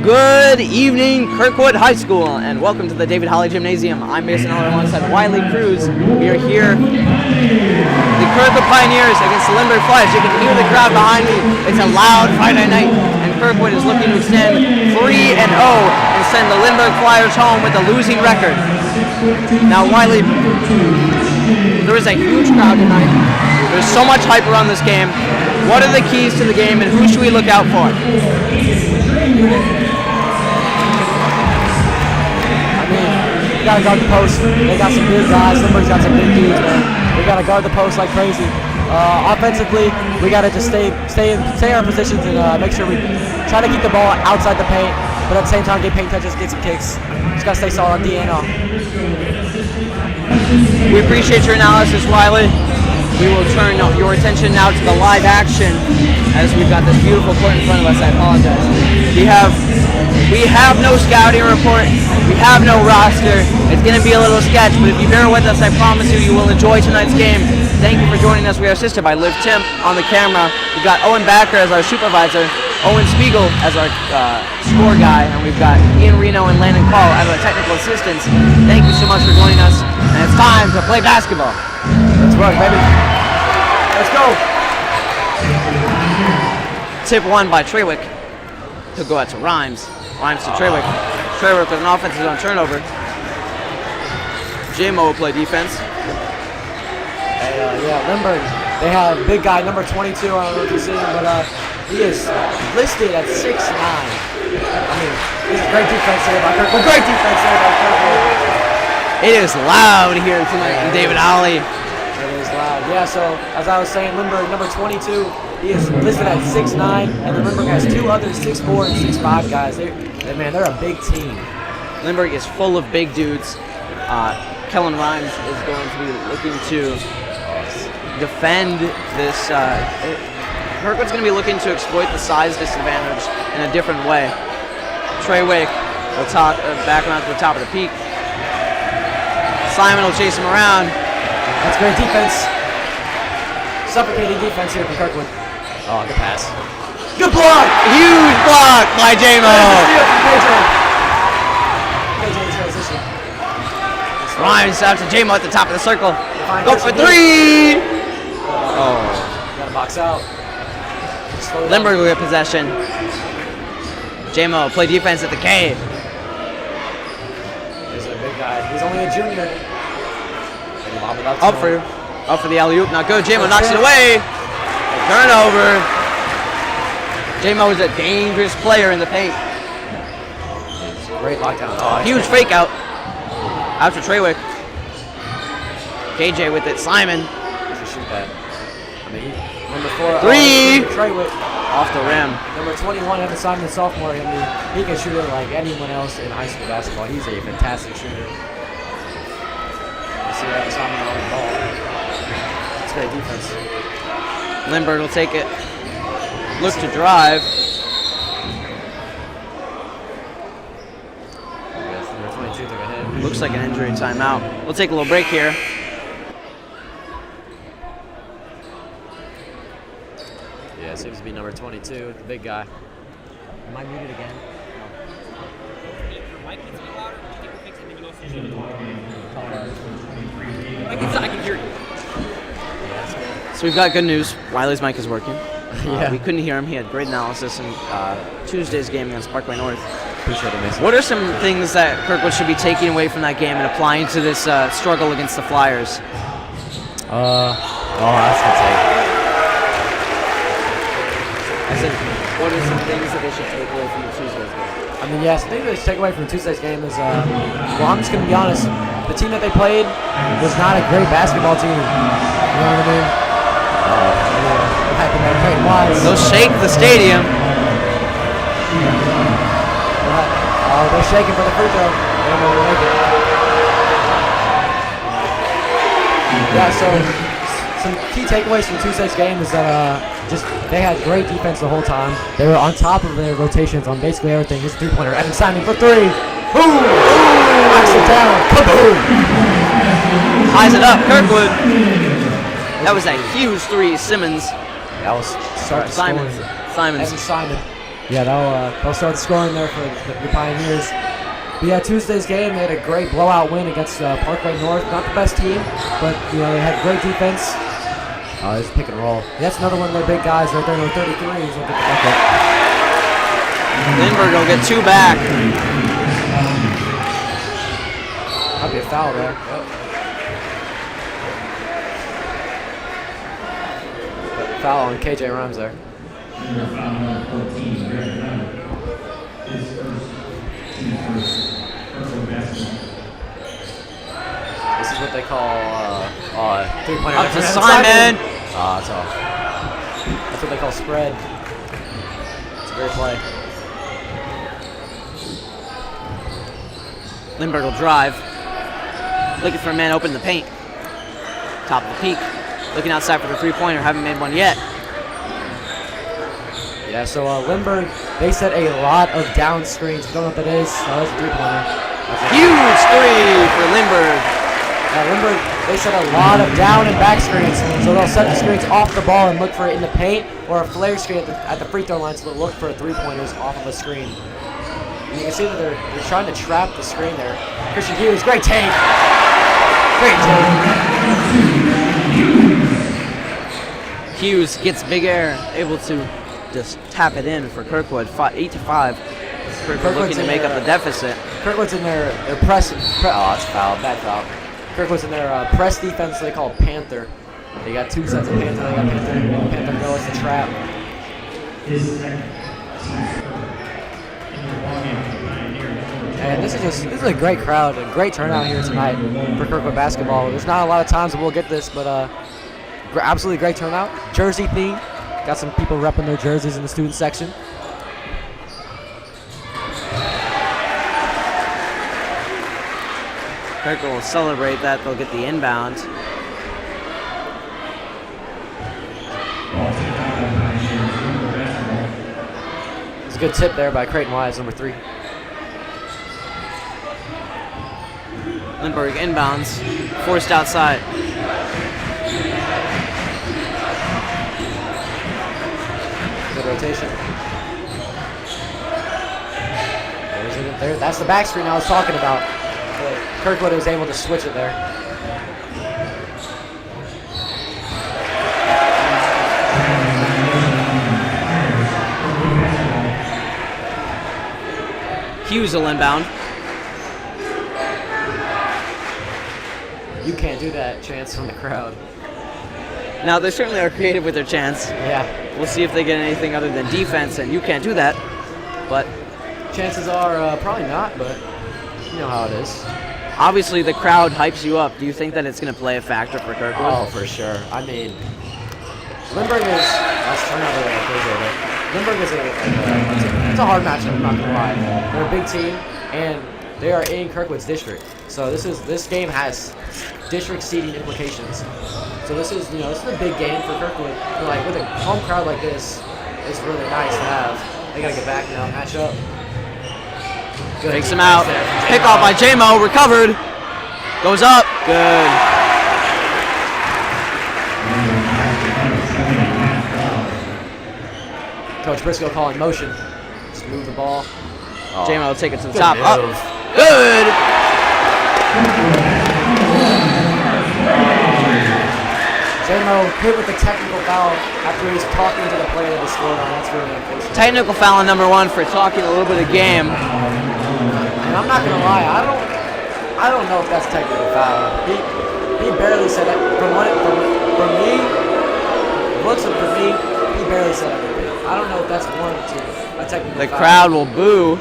Good evening, Kirkwood High School, and welcome to the David Holly Gymnasium. I'm Mason Heller alongside Wiley Cruz. We are here, the Kirkwood Pioneers against the Lindbergh Flyers. You can hear the crowd behind me. It's a loud Friday night, and Kirkwood is looking to extend 3-0 and send the Lindbergh Flyers home with a losing record. Now, Wiley, there is a huge crowd tonight. There's so much hype around this game. What are the keys to the game, and who should we look out for? We gotta guard the post. They got some big guys. Lindbergh's got some big dudes, man. We gotta guard the post like crazy. Offensively, we gotta just stay in our positions and make sure we try to keep the ball outside the paint, but at the same time get paint touches, get some kicks. Just gotta stay solid on D and off. We appreciate your analysis, Wiley. We will turn your attention now to the live action as we've got this beautiful court in front of us. I apologize. We have no scouting report. We have no roster. It's going to be a little sketch, but if you bear with us, I promise you will enjoy tonight's game. Thank you for joining us. We are assisted by Liv Timp on the camera. We've got Owen Backer as our supervisor, Owen Spiegel as our score guy, and we've got Ian Reno and Landon Call as our technical assistants. Thank you so much for joining us, and it's time to play basketball. Let's work, baby. Let's go. Tip one by Treywick. He'll go out to Rhymes. Rhymes to Treywick. Treywick with an offensive zone turnover. J-Mo will play defense. Yeah, Lindbergh. They have big guy, number 22. I don't know if you see him, but he is listed at 6'9". I mean, this is great defense here by Kirkwood. Great defense here by Kirkwood. It is loud here tonight in David Holly. It is loud. Yeah, so as I was saying, Lindbergh, number 22, he is listed at 6'9", and then Lindbergh has two others, 6'4" and 6'5" guys. They're a big team. Lindbergh is full of big dudes. Kellen Rhymes is going to be looking to defend this. Kirkwood's going to be looking to exploit the size disadvantage in a different way. Treywick will back around to the top of the peak. Simon will chase him around. That's great defense. Suffocating defense here from Kirkwood. Oh, good pass. Good block! Huge block by J-Mo. Rhymes out to J-Mo at the top of the circle. Go for three! Oh. Got to box out. Lindbergh will get possession. J-Mo play defense at the K. He's a big guy. He's only a junior. Up for the alley-oop. Not good. J-Mo knocks it away. Turnover. J-Mo is a dangerous player in the paint. Great lockdown. Huge fake out. Out to Treywick. KJ with it. Simon. Shoot that. Number 4. Three. Treywick. Off the rim. Number 21, Evan Simon, sophomore. He can shoot it like anyone else in high school basketball. He's a fantastic shooter. You see Evan Simon on the ball. It's great defense. Lindbergh will take it. Look to drive. Looks like an injury timeout. We'll take a little break here. Yeah, seems to be number 22, the big guy. Am I muted again? I can hear you. So we've got good news. Wiley's mic is working. Yeah. We couldn't hear him. He had great analysis in Tuesday's game against Parkway North. Appreciate it, Mason. What are some things that Kirkwood should be taking away from that game and applying to this struggle against the Flyers? That's good take. I said, what are some things that they should take away from Tuesday's game? I mean, yes, the thing that they should take away from Tuesday's game is, well, I'm just going to be honest. The team that they played was not a great basketball team. You know what I mean? They'll shake the stadium. Oh, they're shaking for the free throw. They don't know where to make it. Yeah, so some key takeaways from Tuesday's game is that just they had great defense the whole time. They were on top of their rotations on basically everything. Here's a three-pointer. Evan Simon for three. Boom! Knocks it down. Kaboom! Ties it up. Kirkwood. That was a huge three. Simmons. That was Simons. Evan Simon. Yeah, they'll start scoring there for the Pioneers. But yeah, Tuesday's game, they had a great blowout win against Parkway North. Not the best team, but they had great defense. Oh, there's pick and roll. That's another one of their big guys right there, number 33. He's going to get the bucket. Lindbergh will get 2 back. Might be a foul there. Yep. Foul on KJ Rhymes there. This is what they call three-pointer. Up to Simon. That's off. That's what they call spread. It's a great play. Lindbergh will drive. Looking for a man open in the paint. Top of the peak. Looking outside for the three-pointer. Haven't made one yet. Yeah, so Lindbergh, they set a lot of down screens. You don't know what that is? Oh, that's a three-pointer. Huge three for Lindbergh. Lindbergh, they set a lot of down and back screens. So they'll set the screens off the ball and look for it in the paint, or a flare screen at the free throw line, so they'll look for three-pointers off of a screen. And you can see that they're trying to trap the screen there. Christian Hughes, great take. Great take. Hughes gets big air, able to just tap it in for Kirkwood. 8-5. Kirkwood looking to make up the deficit. Kirkwood's in their press. Oh, that's foul. Bad foul. Kirkwood's in their press defense. They call it Panther. They got 2 sets of Panther. They got Panther go as the trap. And this is a great crowd, a great turnout here tonight for Kirkwood basketball. There's not a lot of times that we'll get this, but absolutely great turnout. Jersey theme. Got some people repping their jerseys in the student section. Kirkwood will celebrate that. They'll get the inbound. It's a good tip there by Creighton Wise, number 3. Lindbergh inbounds, forced outside. Good rotation. That's the back screen I was talking about. Kirkwood was able to switch it there. Hughes will inbound. You can't do that, Chance, from the crowd. Now, they certainly are creative with their chance. Yeah. We'll see if they get anything other than defense, and you can't do that. But chances are probably not, but you know how it is. Obviously, the crowd hypes you up. Do you think that it's going to play a factor for Kirkwood? Oh, for sure. I mean, Lindbergh is. Let's turn over there. Lindbergh is it's a hard matchup. I'm not gonna lie. They're a big team, and they are in Kirkwood's district. So this game has district seeding implications. So this is a big game for Kirkwood. But like with a home crowd like this, it's really nice to have. They gotta get back now, match up. Good. Takes him out. Pick off by J-Mo. Recovered. Goes up. Good. Coach Briscoe calling motion. Just move the ball. Oh. J-Mo will take it to the top. Move. Up. Good. J-Mo hit with the technical foul after he was talking to the player that he scored on. That's really unfortunate. Technical foul on number 1 for talking a little bit of game. And I'm not gonna lie, I don't know if that's technical foul. He barely said it. From me, he barely said everything. I don't know if that's one or two. A technical The foul. crowd will boo.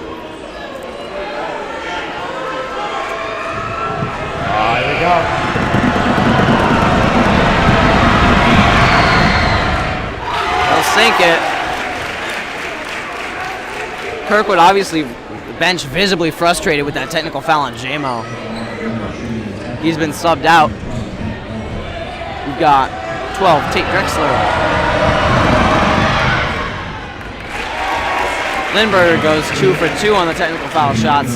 Oh, here we go. They'll sink it. Kirkwood obviously, the bench visibly frustrated with that technical foul on J-Mo. He's been subbed out. We've got 12, Tate Drexler. Lindbergh goes 2 for 2 on the technical foul shots.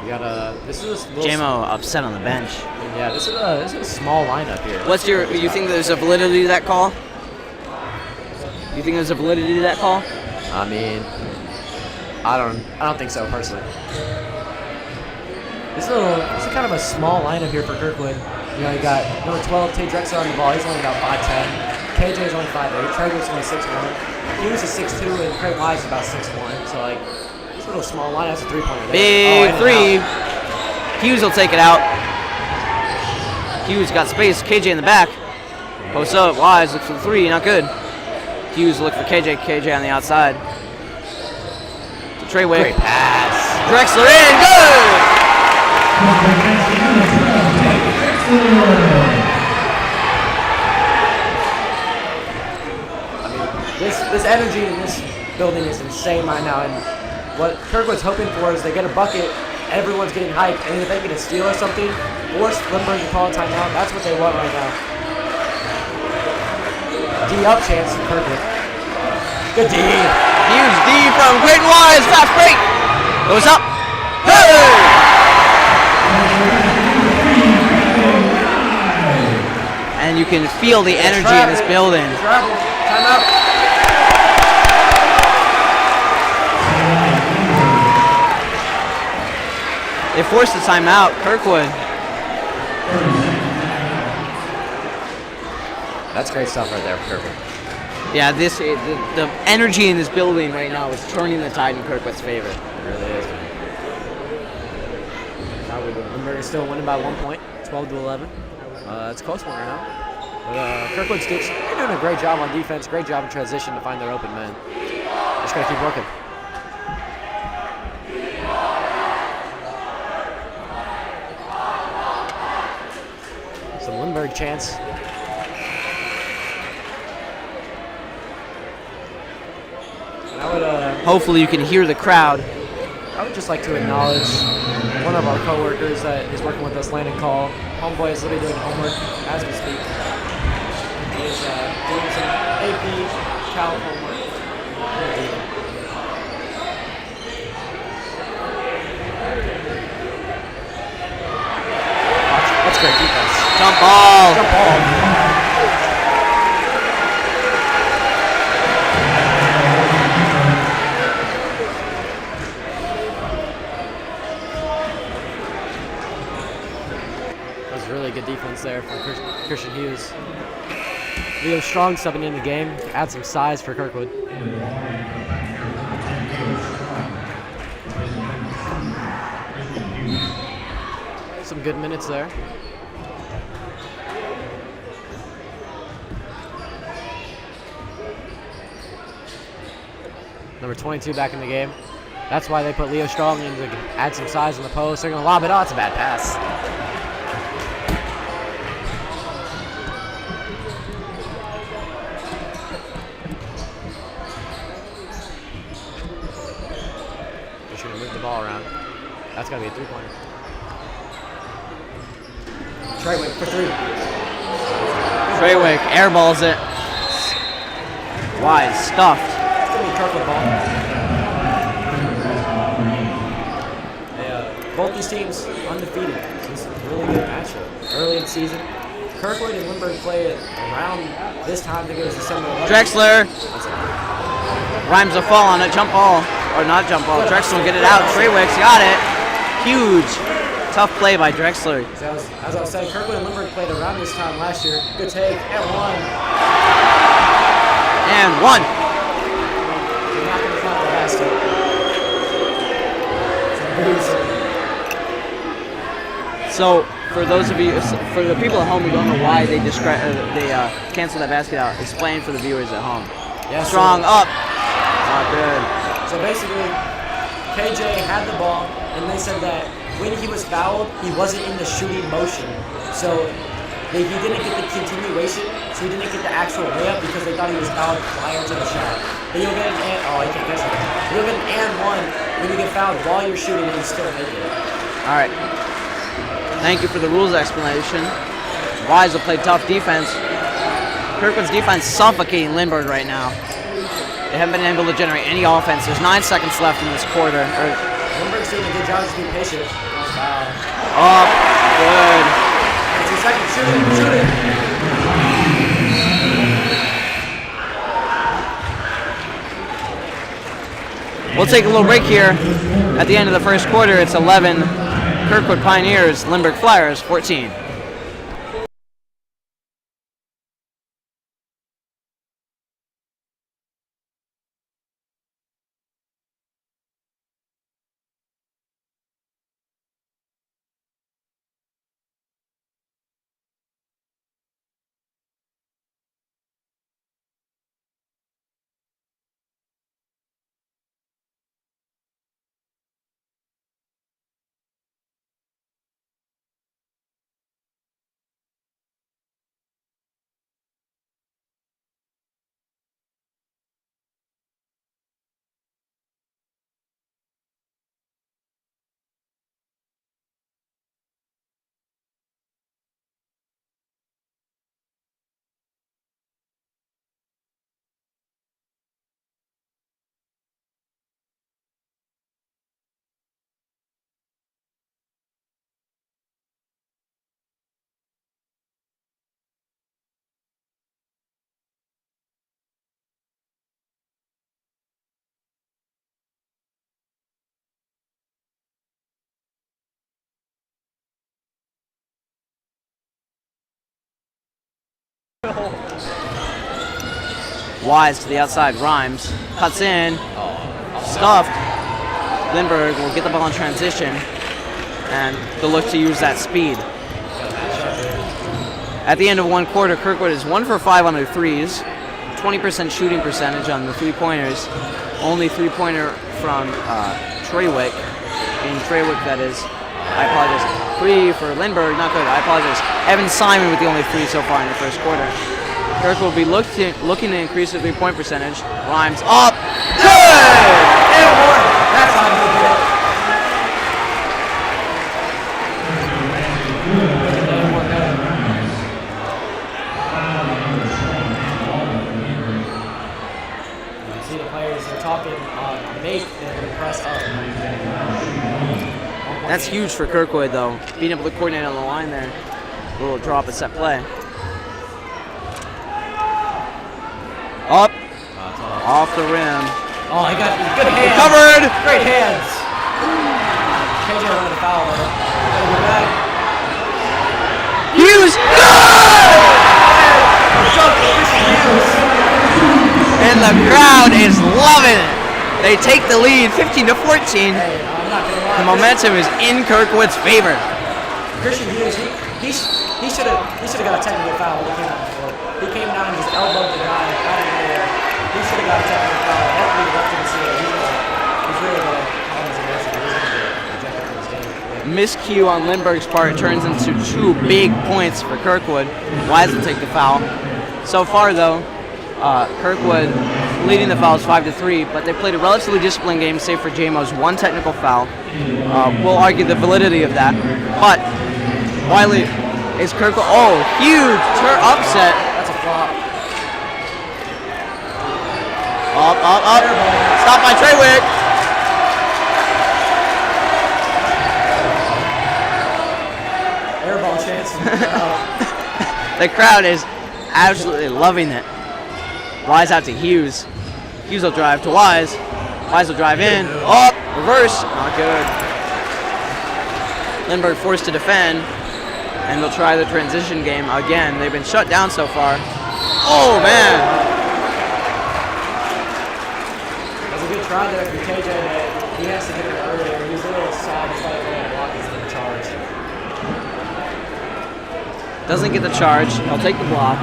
We got this is a little J-Mo upset on the bench. Yeah, this is a small lineup here. You think there's a validity to that call? You think there's a validity to that call? I mean, I don't think so personally. This is kind of a small lineup here for Kirkwood. You know, you got number 12, Tay Drexler on the ball. He's only about 5'10". KJ is only 5'8". Trevor's only 6'1". Hughes is 6'2", and Craig Wise is about 6'1". So, like, this little small line, that's a three-pointer there. Big three. Hughes will take it out. Hughes got space. KJ in the back. Post up. Wise looks for the three. Not good. Hughes look for KJ. KJ on the outside. To Treywick. Great pass. Drexler in. Good! This energy in this building is insane right now, and what Kirkwood's hoping for is they get a bucket, everyone's getting hyped, and if they get a steal or something, force Lindbergh to call a timeout. That's what they want right now. D up chance for Kirkwood. Good D. Huge D from Creighton Wise. Fast break. Goes up. Good! And you can feel the energy in this building. Travel. Timeout. They forced the timeout. Kirkwood. That's great stuff right there for Kirkwood. Yeah, the energy in this building right now is turning the tide in Kirkwood's favor. It really is. Lindbergh is still winning by 1 point, 12-11. It's a close one right now. But Kirkwood's doing a great job on defense, great job in transition to find their open men. Just gotta keep working. Some Lindbergh chance. And I would, hopefully you can hear the crowd. I would just like to acknowledge one of our coworkers that is working with us, Landon Call. Homeboy is literally doing homework as we speak. He is doing some AP Cal homework. That's great defense. Jump ball. Jump ball. Really good defense there from Christian Hughes. Leo Strong subbing in the game, add some size for Kirkwood. Some good minutes there. Number 22 back in the game. That's why they put Leo Strong in to add some size in the post. They're going to lob it. Oh, it's a bad pass. Ball around. That's gotta be a three-pointer. Treywick for three. Treywick airballs it. Wise stuffed. It's gonna be a Kirkwood ball. Both these teams undefeated. This is a really good matchup. Early in the season, Kirkwood and Lindbergh play it around this time. I think it was December 11th. Drexler. Rhymes a fall on it. Jump ball. Or not jump ball. Drexler will get it out. Treywick's got it. Huge. Tough play by Drexler. As I was saying, Kirkwood and Lindbergh played around this time last year. Good take. And one. And one. You're not going to find the basket. So, for those of you, for the people at home who don't know why they canceled that basket out, explain for the viewers at home. Yeah, Strong up. Not good. So basically, KJ had the ball, and they said that when he was fouled, he wasn't in the shooting motion. So he didn't get the continuation, so he didn't get the actual layup because they thought he was fouled prior to the shot. But you'll get an he can't catch it. You'll get an and one when you get fouled while you're shooting and you still make it. All right. Thank you for the rules explanation. Wise will play tough defense. Kirkwood's defense suffocating Lindbergh right now. They haven't been able to generate any offense. There's 9 seconds left in this quarter. Lindbergh's doing a good job of being patient. Up. Good. 2 seconds. Shoot it. We'll take a little break here. At the end of the first quarter, it's 11 Kirkwood Pioneers, Lindbergh Flyers 14. Wise to the outside, Rhymes cuts in, stuffed. Lindbergh will get the ball in transition, and they'll look to use that speed. At the end of one quarter, Kirkwood is 1 for 5 on their threes, 20% shooting percentage on the three-pointers. Only three-pointer from Treywick, in Treywick that is. I apologize. 3 for Lindbergh, not good. I apologize. Evan Simon with the only 3 so far in the first quarter. Kirk will be looking to increase the three-point percentage. Rhymes up. Good! That's how you do it. You see the players are talking make and press up. That's huge for Kirkwood, though. Being able to coordinate on the line there. A little drop, a set play. Up. Off the rim. Oh, he got good hands. Covered. Great hands. KJ wanted a foul there. Gotta go back. Hughes. And the crowd is loving it. They take the lead 15-14. Hey, I'm not gonna lie. The momentum is in Kirkwood's favor. Christian Hughes, he should have got a technical foul when he came out before. He came down and just elbowed the guy out of there. He should have got a technical foul. Hopefully the ref didn't see it. He's really going to call his aggressive. He's going to get rejected from this game. Miscue on Lindbergh's part turns into 2 big points for Kirkwood. Wise will take the foul. So far, though, Kirkwood leading the fouls 5-3, but they played a relatively disciplined game, save for JMO's 1 technical foul. We'll argue the validity of that, but Wiley is Kirkwood. Oh, huge upset. That's a flop. Up. Stopped by Treywick. Airball chance. The crowd is absolutely loving it. Wise out to Hughes. Hughes will drive to Wise. Wise will drive in. Up. Reverse. Not good. Lindbergh forced to defend. And they'll try the transition game again. They've been shut down so far. Oh, man. That's a good try there for KJ. He has to get it earlier. He was a little soft. He's like a block instead of charge. Doesn't get the charge. He'll take the block.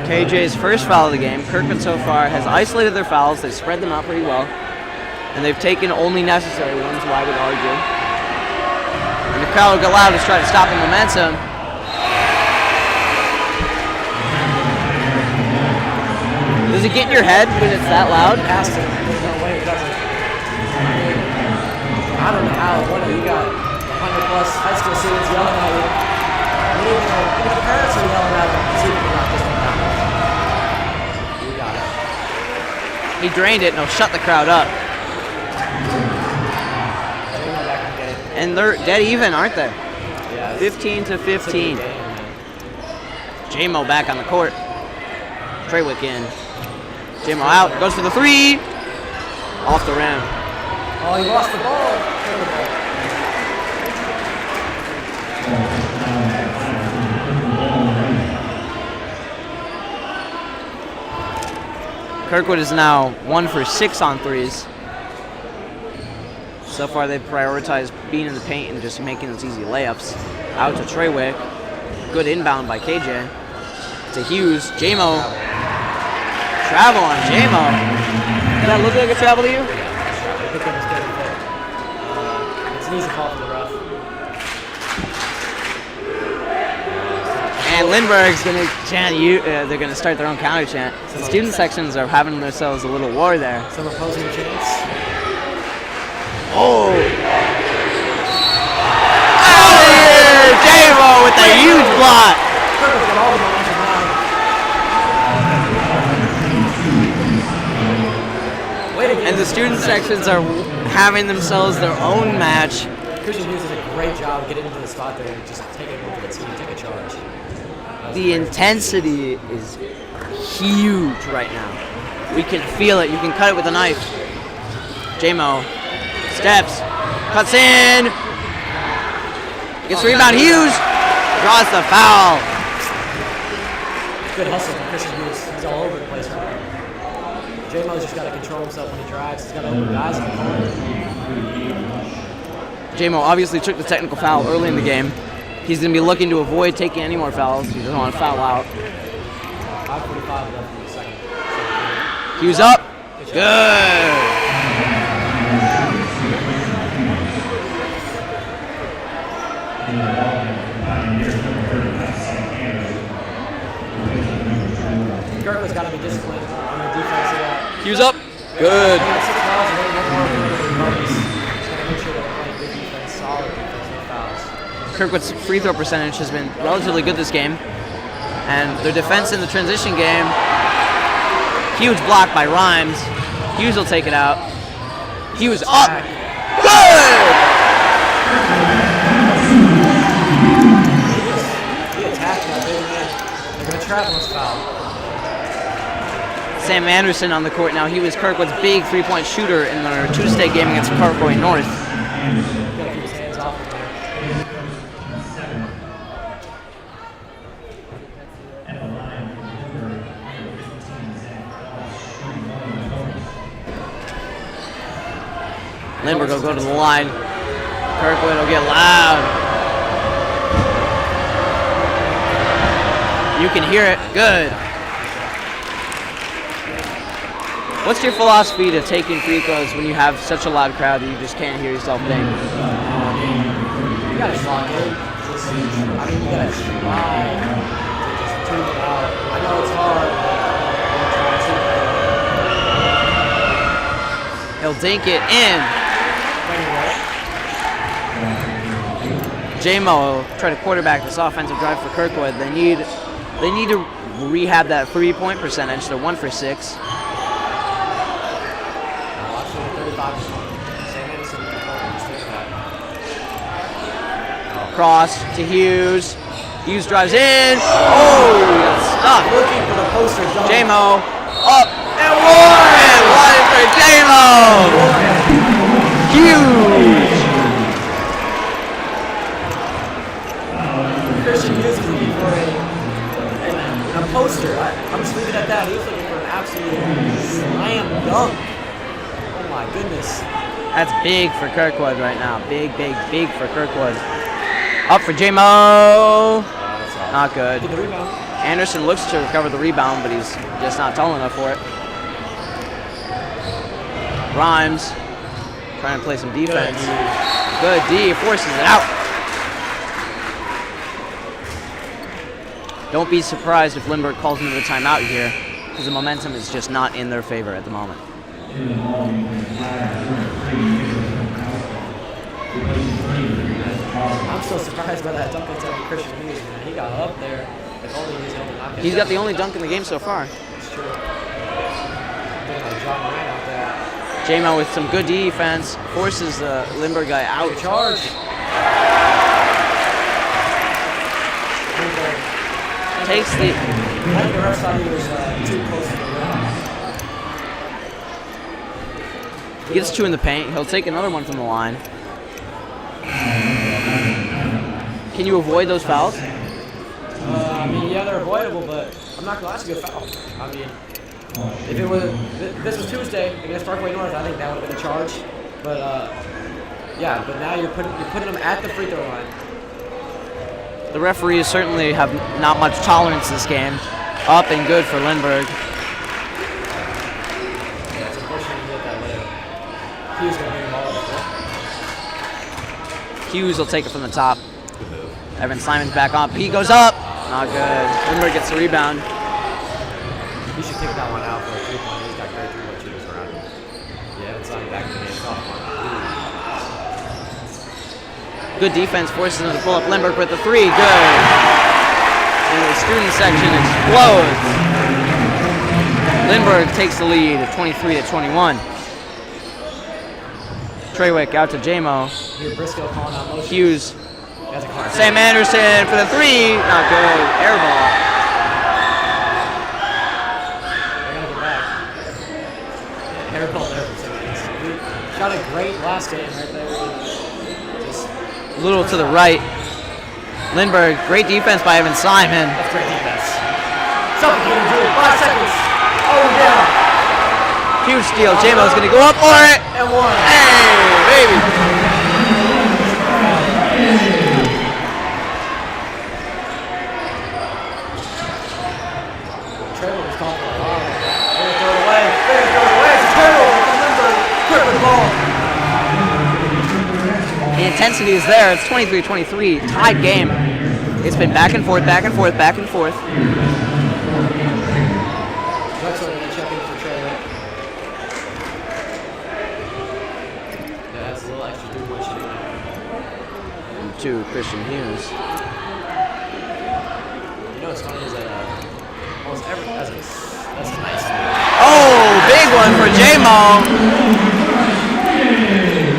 KJ's first foul of the game. Kirkwood so far has isolated their fouls. They've spread them out pretty well. And they've taken only necessary ones, I would argue. And the crowd will go loud to try to stop the momentum. Does it get in your head when it's that loud? It has to. There's no way it doesn't. I don't know how. What you got? 100+ high school students yelling at you. Even the parents are yelling at them. See if you knock this one down. You got it. He drained it and he'll shut the crowd up. And they're dead even, aren't they? Yeah. 15-15. JMO back on the court. Treywick in. J-Mo out, goes for the 3. Off the rim. Oh, he lost the ball. Kirkwood is now 1 for 6 on 3s. So far, they've prioritized being in the paint and just making those easy layups. Out to Treywick. Good inbound by KJ. To Hughes. J-Mo. Travel on J-Mo. Did that look like a travel to you? It's an easy call for the ref. And Lindbergh's gonna chant you. They're gonna start their own counter chant. The student sections are having themselves a little war there. Some opposing chants. Oh! Out of here! J-Mo with a huge block. Kirkwood's got all the momentum now. Way to get And the student sections are having themselves their own match. Christian Hughes did a great job of getting into the spot there and just take it over the team, take a charge. The intensity is huge right now. We can feel it. You can cut it with a knife. J-Mo steps, cuts in, gets the rebound. Hughes draws the foul. Good hustle from Christian Hughes. He's all over the place right now. J-Mo's just got to control himself when he drives. He's got to open guys in the corner. J-Mo obviously took the technical foul early in the game. He's going to be looking to avoid taking any more fouls. He doesn't want to foul out. 5:45 left in the second. Hughes up. Good. Kirkwood's got to be disciplined on the defense of that. Hughes up. Good. He got 6 fouls and maybe 1 more bonus. He's got to make sure that they're playing good defense, solid defense, no fouls. Kirkwood's free throw percentage has been relatively good this game. And their defense in the transition game, huge block by Rhymes. Hughes will take it out. Hughes up. Good! He attacked that big man. They're going to trap him with foul. Sam Anderson on the court now. He was Kirkwood's big three-point shooter in their Tuesday game against Parkway North. Got to keep his hands off him there. Lindbergh will go to the line. Kirkwood will get loud. You can hear it. Good. What's your philosophy to taking free throws when you have such a loud crowd that you just can't hear yourself think? You gotta lock in. I mean, you gotta try to just tune it out. I know it's hard, but He'll dink it in. J-Mo will try to quarterback this offensive drive for Kirkwood. They need to rehab that 3-point percentage. They're 1 for 6. Cross to Hughes. Hughes drives in. Oh, he got stuck. looking for the poster dunk. J-Mo up and Warren. One for J-Mo. Huge. Christian Hughes is looking for a poster. I'm just leaving it at that. He was looking for an absolute slam dunk. Oh my goodness. That's big for Kirkwood right now. Big for Kirkwood. Up for J-Mo. Not good. Get the rebound. Anderson looks to recover the rebound, but he's just not tall enough for it. Rhymes trying to play some defense. Good D, forces it out. Don't be surprised if Lindbergh calls into the timeout here, because the momentum is just not in their favor at the moment. I'm so surprised by that dunk attempt from Christian Hughes, man. He got up there. If only he was able to knock it He's down. got the only dunk in the game so far. That's true. Looking like John Ryan out there. J-Mo with some good defense forces the Lindbergh guy out. Good charge. Takes the I think the rest thought he was too close to the rim. He gets 2 in the paint. He'll take another one from the line. Can you avoid those fouls? I mean, yeah, they're avoidable, but I'm not gonna ask you a foul. I mean, if this was Tuesday against Parkway North, I think that would have been a charge. But yeah, but now you're putting them at the free throw line. The referees certainly have not much tolerance this game. Up and good for Lindbergh. Yeah, it's unfortunate he hit that layup. Hughes gonna bring the ball up. Hughes will take it from the top. Evan Simon's back up. He goes up. Not good. Lindbergh gets the rebound. He should kick that one out for a 3-point. He's got great 3-point shooters around him. Yeah, Evan Simon back in the game. Sophomore. Good defense forces him to pull up. Lindbergh with the 3. Good. And the student section explodes. Lindbergh takes the lead at 23-21. Treywick out to J-Mo. Here, Briscoe calling out motion. Hughes. That's a card. Sam Anderson for the 3. Not good. Air ball. They gotta get back. Yeah, air ball there for Sam Anderson. He shot a great last game right there. Just A little to the right. Lindbergh, great defense by Evan Simon. that's great defense. Something you can do. 5 seconds. Oh, down. Huge steal. J-Mo's going to go up for it. And 1. Hey, baby. Trevor was calling for a foul. They're going to throw it away. They're going to throw it away. It's a turnover from Lindbergh. Quick with the ball. The intensity is there. It's 23-23. Tied game. It's been back and forth, back and forth, back and forth. Drexler going to check in for Trevor. Yeah, that's a little extra 3-point shooting. And to Christian Hughes. You know what's funny is that almost every that's a nice. Oh, big one for J-Mo.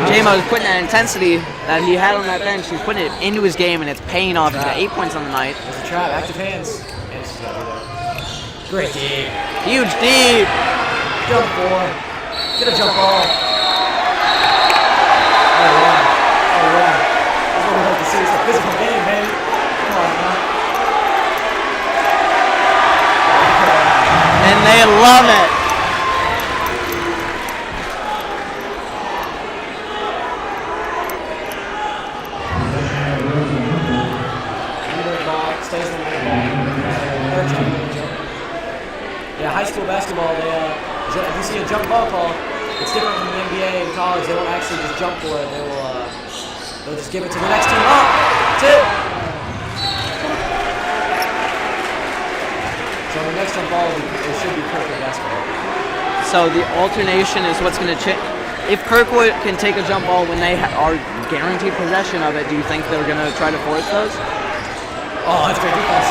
J-Mo's putting that intensity that he had on that bench. He's putting it into his game, and it's paying off. He's got 8 points on the night. There's a trap. Active hands. Anderson's got to be there. Great deep. Huge deep. Jump 4. Get a jump ball. Oh yeah. Oh yeah. That's what we like to see. It's a physical game, baby. Come on, man. And they love it. Stays in the ball. Yeah, high school basketball, if you see a jump ball call, it's different from the NBA and college. They won't actually just jump for it. They'll just give it to the next team. Oh, that's it. So the next jump ball, it should be Kirkwood basketball. So the alternation is what's going to change. If Kirkwood can take a jump ball when they are guaranteed possession of it, do you think they're going to try to force those? Oh, that's great defense.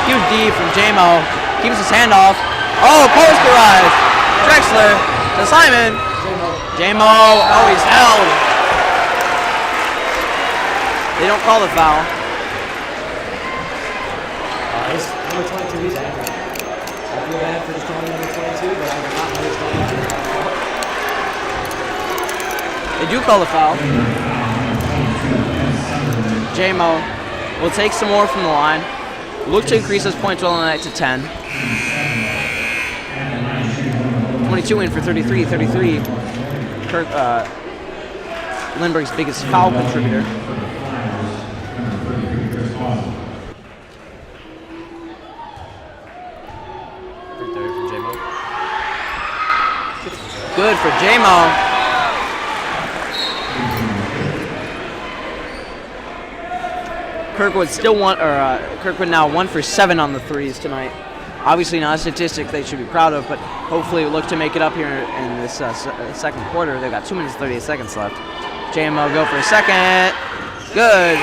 Huge D from J-Mo. Keeps his hand off. Oh, posterized. Drexler to Simon. J-Mo. Oh, he's held. They don't call the foul. This number 22, he's angry. I feel bad for just calling number 22, but I do not know his name. They do call the foul. J-Mo will take some more from the line. Look to increase his point total on the night to 10. 22 in for 33. Lindbergh's biggest foul contributor. Good for J-Mo. Kirkwood now 1 for 7 on the threes tonight. Obviously not a statistic they should be proud of, but hopefully look to make it up here in this second quarter. They've got 2 minutes 38 seconds left. J-Mo go for a second. Good.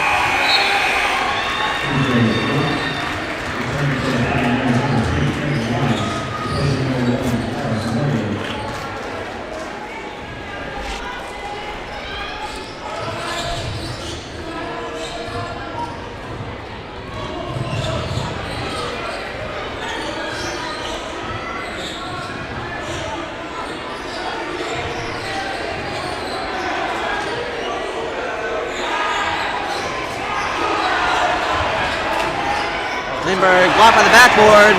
Lindbergh blocked by the backboard.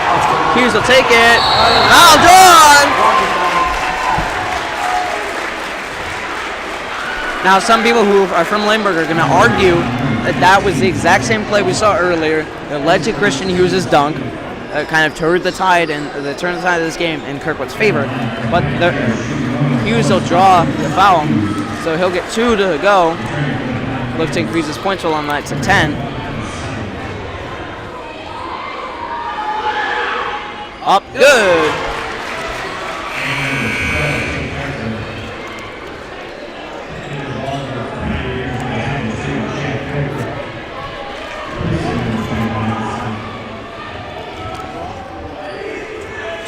Hughes will take it. Foul drawn! Now, some people who are from Lindbergh are going to argue that that was the exact same play we saw earlier that led to Christian Hughes' dunk. Kind of turned the tide of this game in Kirkwood's favor. But Hughes will draw the foul, so he'll get 2 to go. Look to increase his point total on that to 10. Up, good.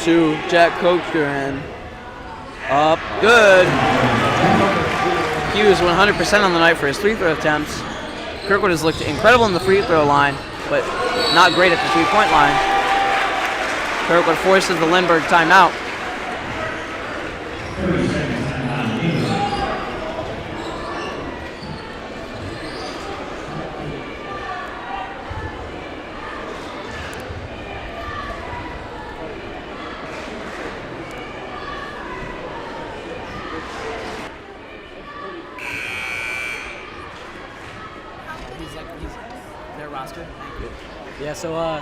To Jack Coker and up, good. Hughes 100% on the night for his free throw attempts. Kirkwood has looked incredible in the free throw line, but not great at the 3-point line. Kirkwood forces the Lindbergh timeout. Their roster. Yeah, so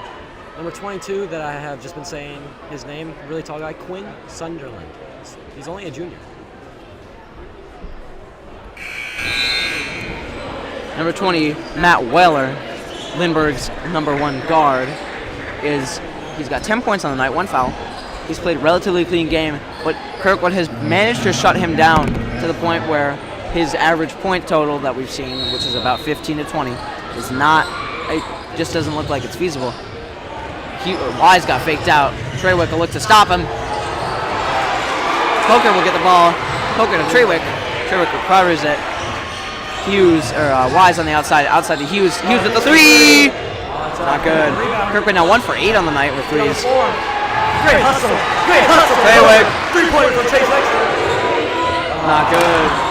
number 22 that I have just been saying his name, really tall guy, Quinn Sunderland. He's only a junior. Number 20, Matt Weller, Lindbergh's number 1 guard, he's got 10 points on the night, 1 foul. He's played a relatively clean game, but Kirkwood has managed to shut him down to the point where his average point total that we've seen, which is about 15 to 20, is not, it just doesn't look like it's feasible. Wise got faked out. Treywick will look to stop him. Coker will get the ball. Coker to Treywick. Treywick recovers it. Wise on the outside to Hughes. Hughes with the 3! Not good. Kirkwood now 1 for 8 on the night with 3s. Great hustle. Treywick. 3-pointer from Chase Exeter. Not good.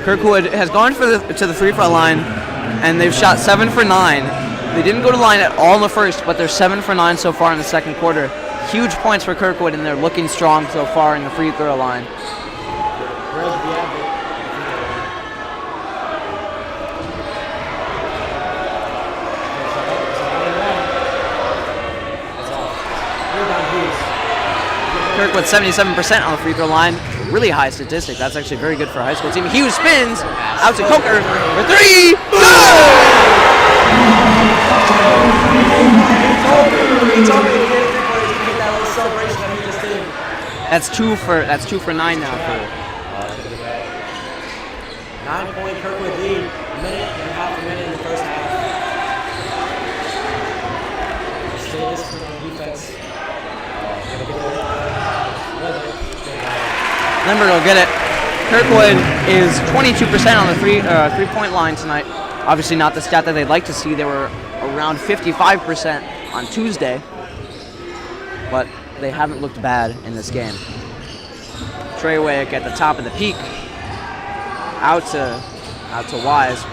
Kirkwood has gone to the 3-point line, and they've shot 7 for 9. They didn't go to the line at all in the first, but they're 7 for 9 so far in the second quarter. Huge points for Kirkwood, and they're looking strong so far in the free throw line. Kirkwood 77% on the free throw line. Really high statistic. That's actually very good for a high school team. Hughes spins out to Coker for 3. That's 2 for 9 now. 9-point Kirkwood lead. Minute and a half in the first half. Stay disciplined on defense. Lindbergh will get it. Kirkwood is 22% on the 3-point line tonight. Obviously not the stat that they'd like to see. They were around 55% on Tuesday, but they haven't looked bad in this game. Treywick at the top of the peak. Out to Wise.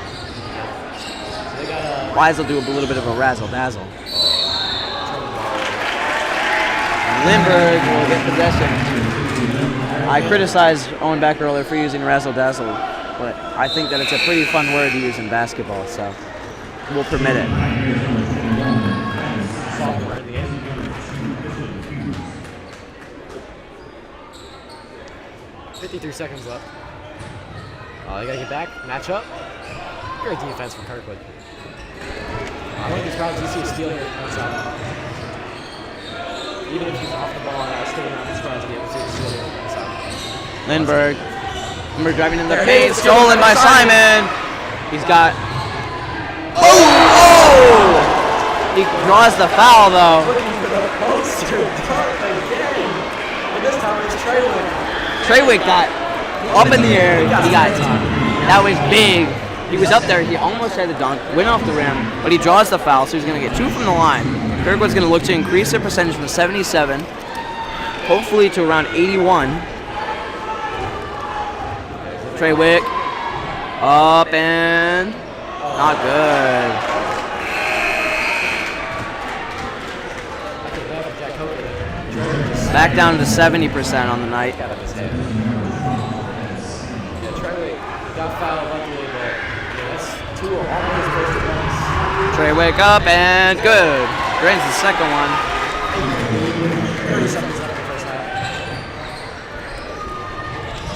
Wise will do a little bit of a razzle-dazzle. Lindbergh will get possession. I criticized Owen Beck earlier for using razzle-dazzle, but I think that it's a pretty fun word to use in basketball, so we'll permit it. 53 seconds left. They gotta get back, match up. Great defense from Kirkwood. One of these crowds, you see a steal here. Even if he's off the ball, still not this crowd to be able to see a steal here. Lindbergh driving in the paint, stolen by Simon. He's got. Oh! He draws the foul though. Looking for the poster dunk again. And this time it's Treywick. Treywick got up in the air. He got that was big. He was up there. He almost had the dunk, went off the rim, but he draws the foul, so he's going to get 2 from the line. Kirkwood's going to look to increase their percentage from 77, hopefully to around 81. Wick, up and not good. Back down to 70% on the night. Wick up and good. Drains the second one.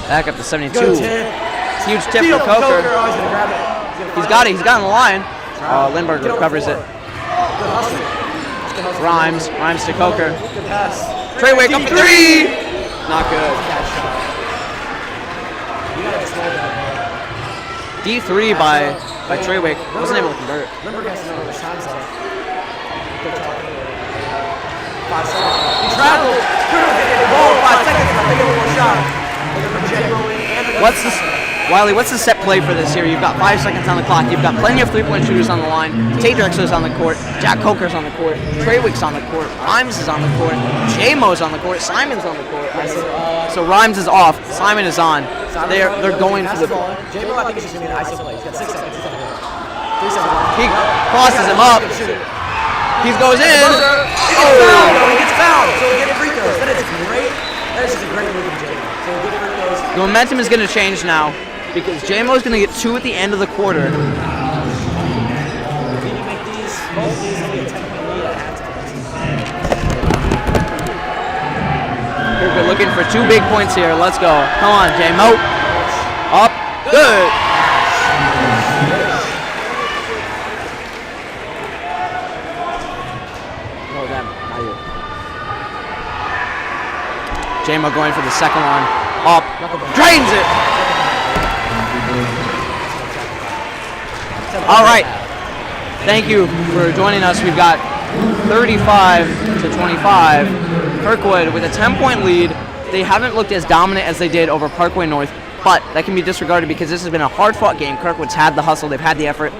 Back up to 72. Huge tip for Coker. He's got it. He's got it on the line. Lindbergh recovers it. Rhymes to Coker. Wick up for 3. Not good. D3 by Wick. Wasn't able to convert. Lindbergh has to know how much time's left. 5 seconds. He traveled. Couldn't hit the ball. 5 seconds left. They get one more shot. What's the set play for this here? You've got 5 seconds on the clock. You've got plenty of three-point shooters on the line. Tate Drexler's on the court. Jack Coker's on the court. Wick's on the court. Rhymes is on the court. J-Mo's on the court. Simon's on the court. So Rhymes is off. Simon is on. They're going for the. J-Mo, I think he's just going to ISO play. He's got 6 seconds. 3 seconds. He crosses him up. He goes in. He gets fouled. So we get free throws. That is great. That is just a great move from J-Mo. So we get free throws. The momentum is going to change now because J-Mo is going to get 2 at the end of the quarter. If you can make these, both these will be a 10-point lead at halftime. We're looking for 2 big points here. Let's go. Come on, J-Mo. Up. Good. No, them. Not you. J-Mo going for the second one. Up. Drains it. All right. Thank you for joining us. We've got 35-25. Kirkwood with a 10-point lead. They haven't looked as dominant as they did over Parkway North, but that can be disregarded because this has been a hard-fought game. Kirkwood's had the hustle, they've had the effort,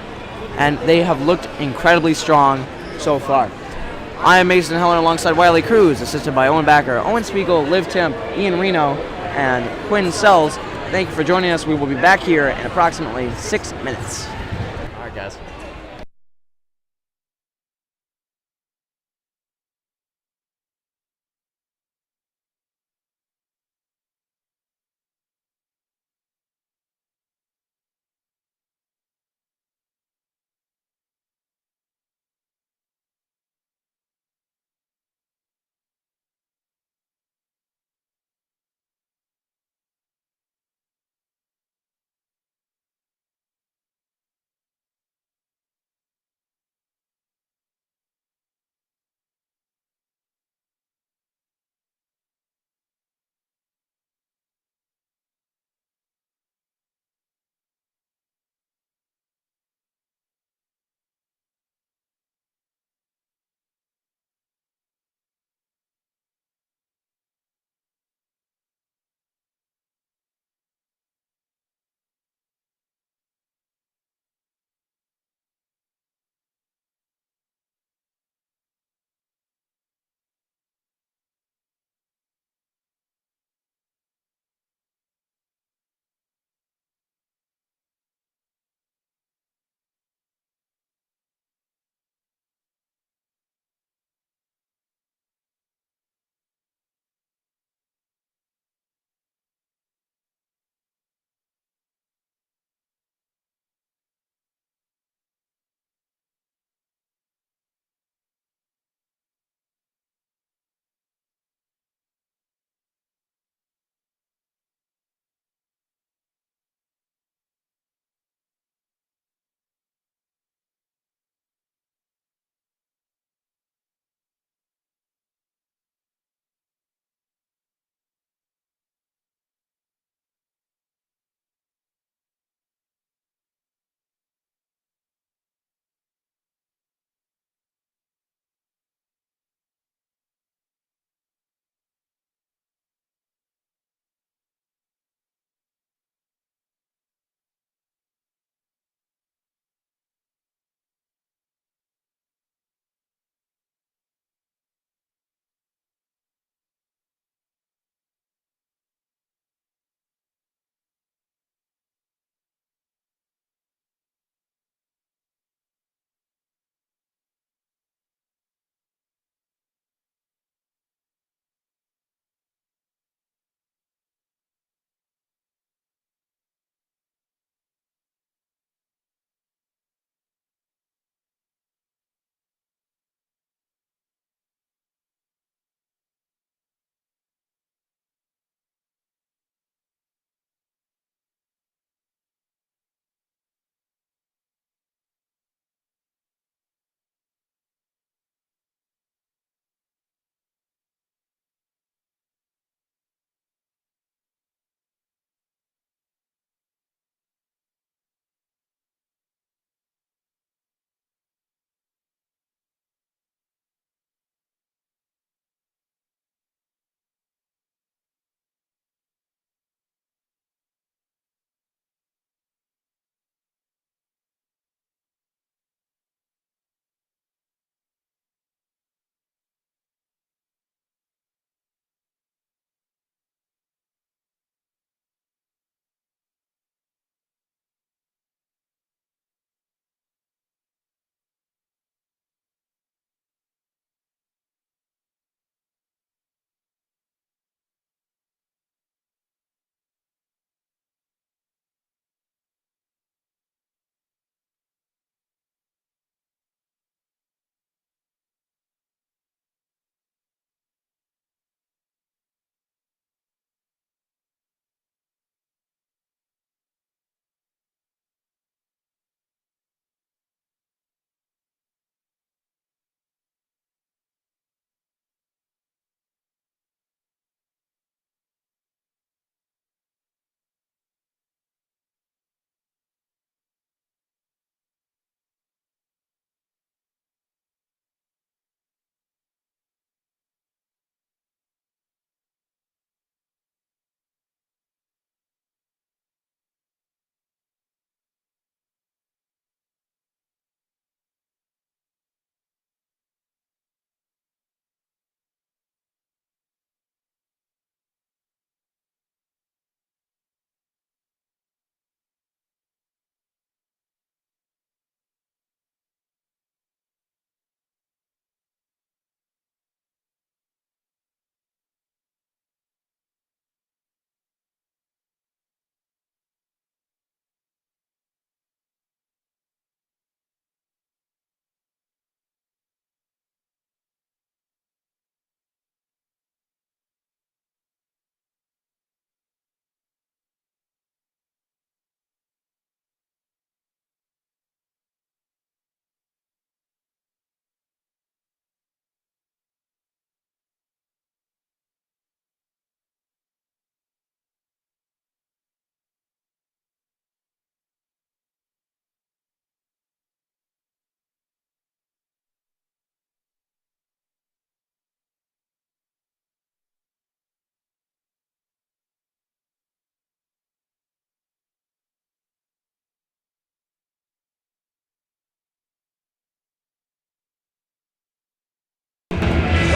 and they have looked incredibly strong so far. I am Mason Heller alongside Wiley Cruz, assisted by Owen Backer, Owen Spiegel, Liv Timp, Ian Reno, and Quinn Sells. Thank you for joining us. We will be back here in approximately 6 minutes. All right, guys.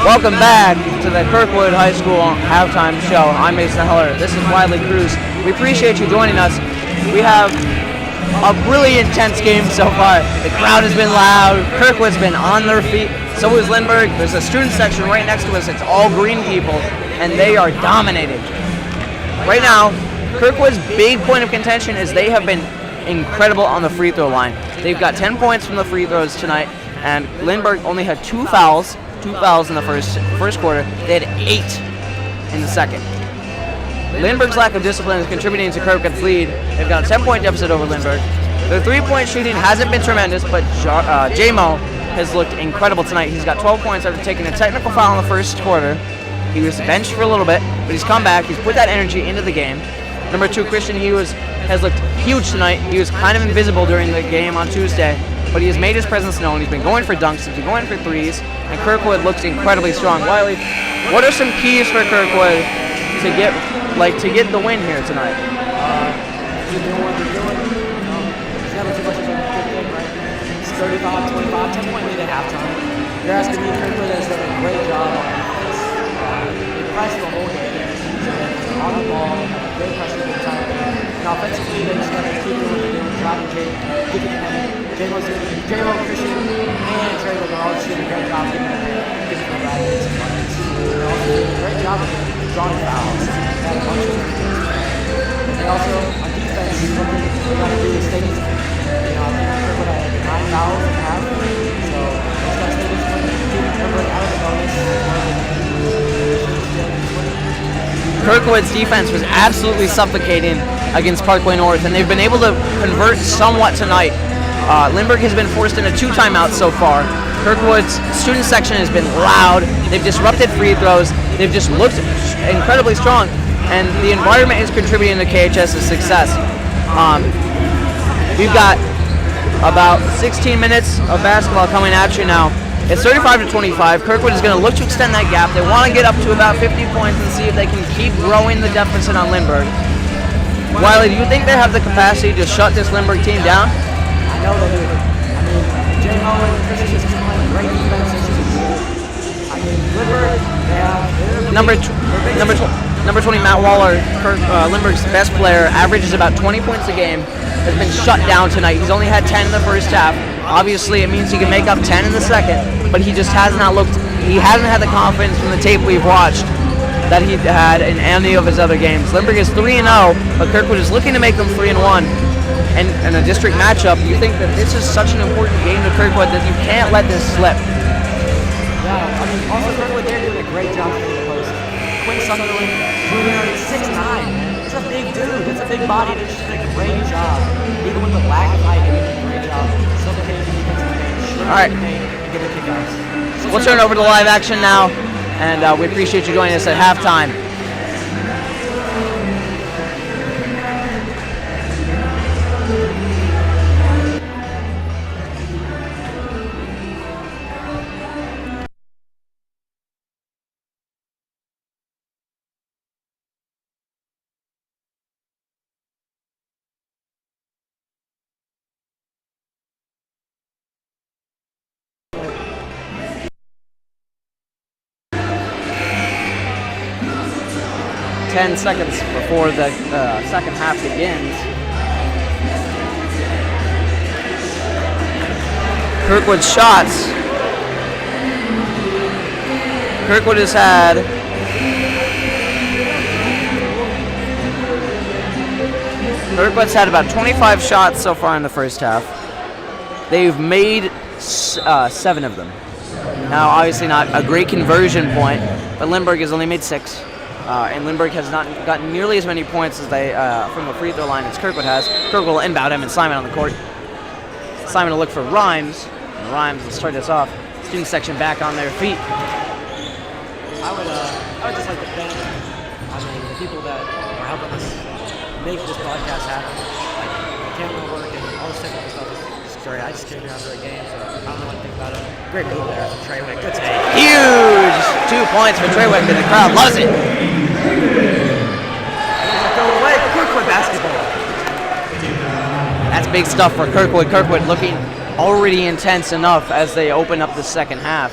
Welcome back to the Kirkwood High School halftime show. I'm Mason Heller. This is Wiley Cruz. We appreciate you joining us. We have a really intense game so far. The crowd has been loud. Kirkwood's been on their feet. So is Lindbergh. There's a student section right next to us. It's all green people, and they are dominating. Right now, Kirkwood's big point of contention is they have been incredible on the free throw line. They've got 10 points from the free throws tonight, and Lindbergh only had two fouls in the first quarter. They had 8 in the second. Lindbergh's lack of discipline is contributing to Kirkwood's lead. They've got a 10-point deficit over Lindbergh. Their three-point shooting hasn't been tremendous, but J-Mo has looked incredible tonight. He's got 12 points after taking a technical foul in the first quarter. He was benched for a little bit, but he's come back. He's put that energy into the game. Number 2, Christian, has looked huge tonight. He was kind of invisible during the game on Tuesday, but he has made his presence known. He's been going for dunks, he's been going for threes, and Kirkwood looks incredibly strong. Wiley, what are some keys for Kirkwood to get the win here tonight? Keep doing what they're doing. It's never too much of a good thing, right? It's 35-25, 10-point lead at halftime. You're asking me, Kirkwood has done a great job on defense. They pressed the whole game. So on the ball, great pressure the entire game. And offensively, they just got to keep doing what they're doing, driving Jay, getting the paint. J-Mo, Christian, and Kirkwood are all just doing a great job getting the paint, getting the bad hits and buckets. They're also doing a great job of drawing fouls. They had a bunch of them. They also, on defense, something they got to do is stay disciplined. I think Kirkwood had 9 fouls and a half. So they just got to stay disciplined, keep Kirkwood out of the bonus. Kirkwood's defense was absolutely suffocating against Parkway North, and they've been able to convert somewhat tonight. Lindbergh has been forced into 2 timeouts so far. Kirkwood's student section has been loud. They've disrupted free throws. They've just looked incredibly strong, and the environment is contributing to KHS's success. We've got about 16 minutes of basketball coming at you now. It's 35-25. Kirkwood is going to look to extend that gap. They want to get up to about 50 points and see if they can keep growing the deficit on Lindbergh. Wiley, do you think they have the capacity to shut this Lindbergh team down? I know they do. I mean, J-Mo and Christian just keep playing great defense. I mean, Lindbergh, they have... Number 20, Matt Waller, Lindbergh's best player, averages about 20 points a game, has been shut down tonight. He's only had 10 in the first half. Obviously, it means he can make up 10 in the second, but he just hasn't had the confidence from the tape we've watched that he had in any of his other games. Lindbergh is 3-0, but Kirkwood is looking to make them 3-1. And in a district matchup, you think that this is such an important game to Kirkwood that you can't let this slip. Yeah, I mean, also Kirkwood, they're doing a great job in the post. Quinn Sunderland, Jr., 6'9", man. He's a big dude. That's a big body. They're just doing a great job. Even with the lack of height, they're doing a great job. Suffocating the defensive game, all right, and getting kickouts. We'll turn over to live action now, and we appreciate you joining us at halftime. Ten seconds before the second half begins. Kirkwood's shots. Kirkwood has had about 25 shots so far in the first half. They've made 7 of them. Now, obviously not a great conversion point, but Lindbergh has only made 6. And Lindbergh has not gotten nearly as many points as they from the free throw line as Kirkwood has. Kirkwood will inbound him and Simon on the court. Simon will look for Rhymes. And Rhymes will start us off. Student section back on their feet. I would just like to thank, the people that are helping us make this broadcast happen. Like camera work and all this technical stuff is just great. I just came here after a game, so I don't know what to think about it. Great move there from Treywick. Good take. Huge 2 points for Treywick, and the crowd loves it. Go away, Kirkwood basketball. That's big stuff for Kirkwood. Kirkwood looking already intense enough as they open up the second half.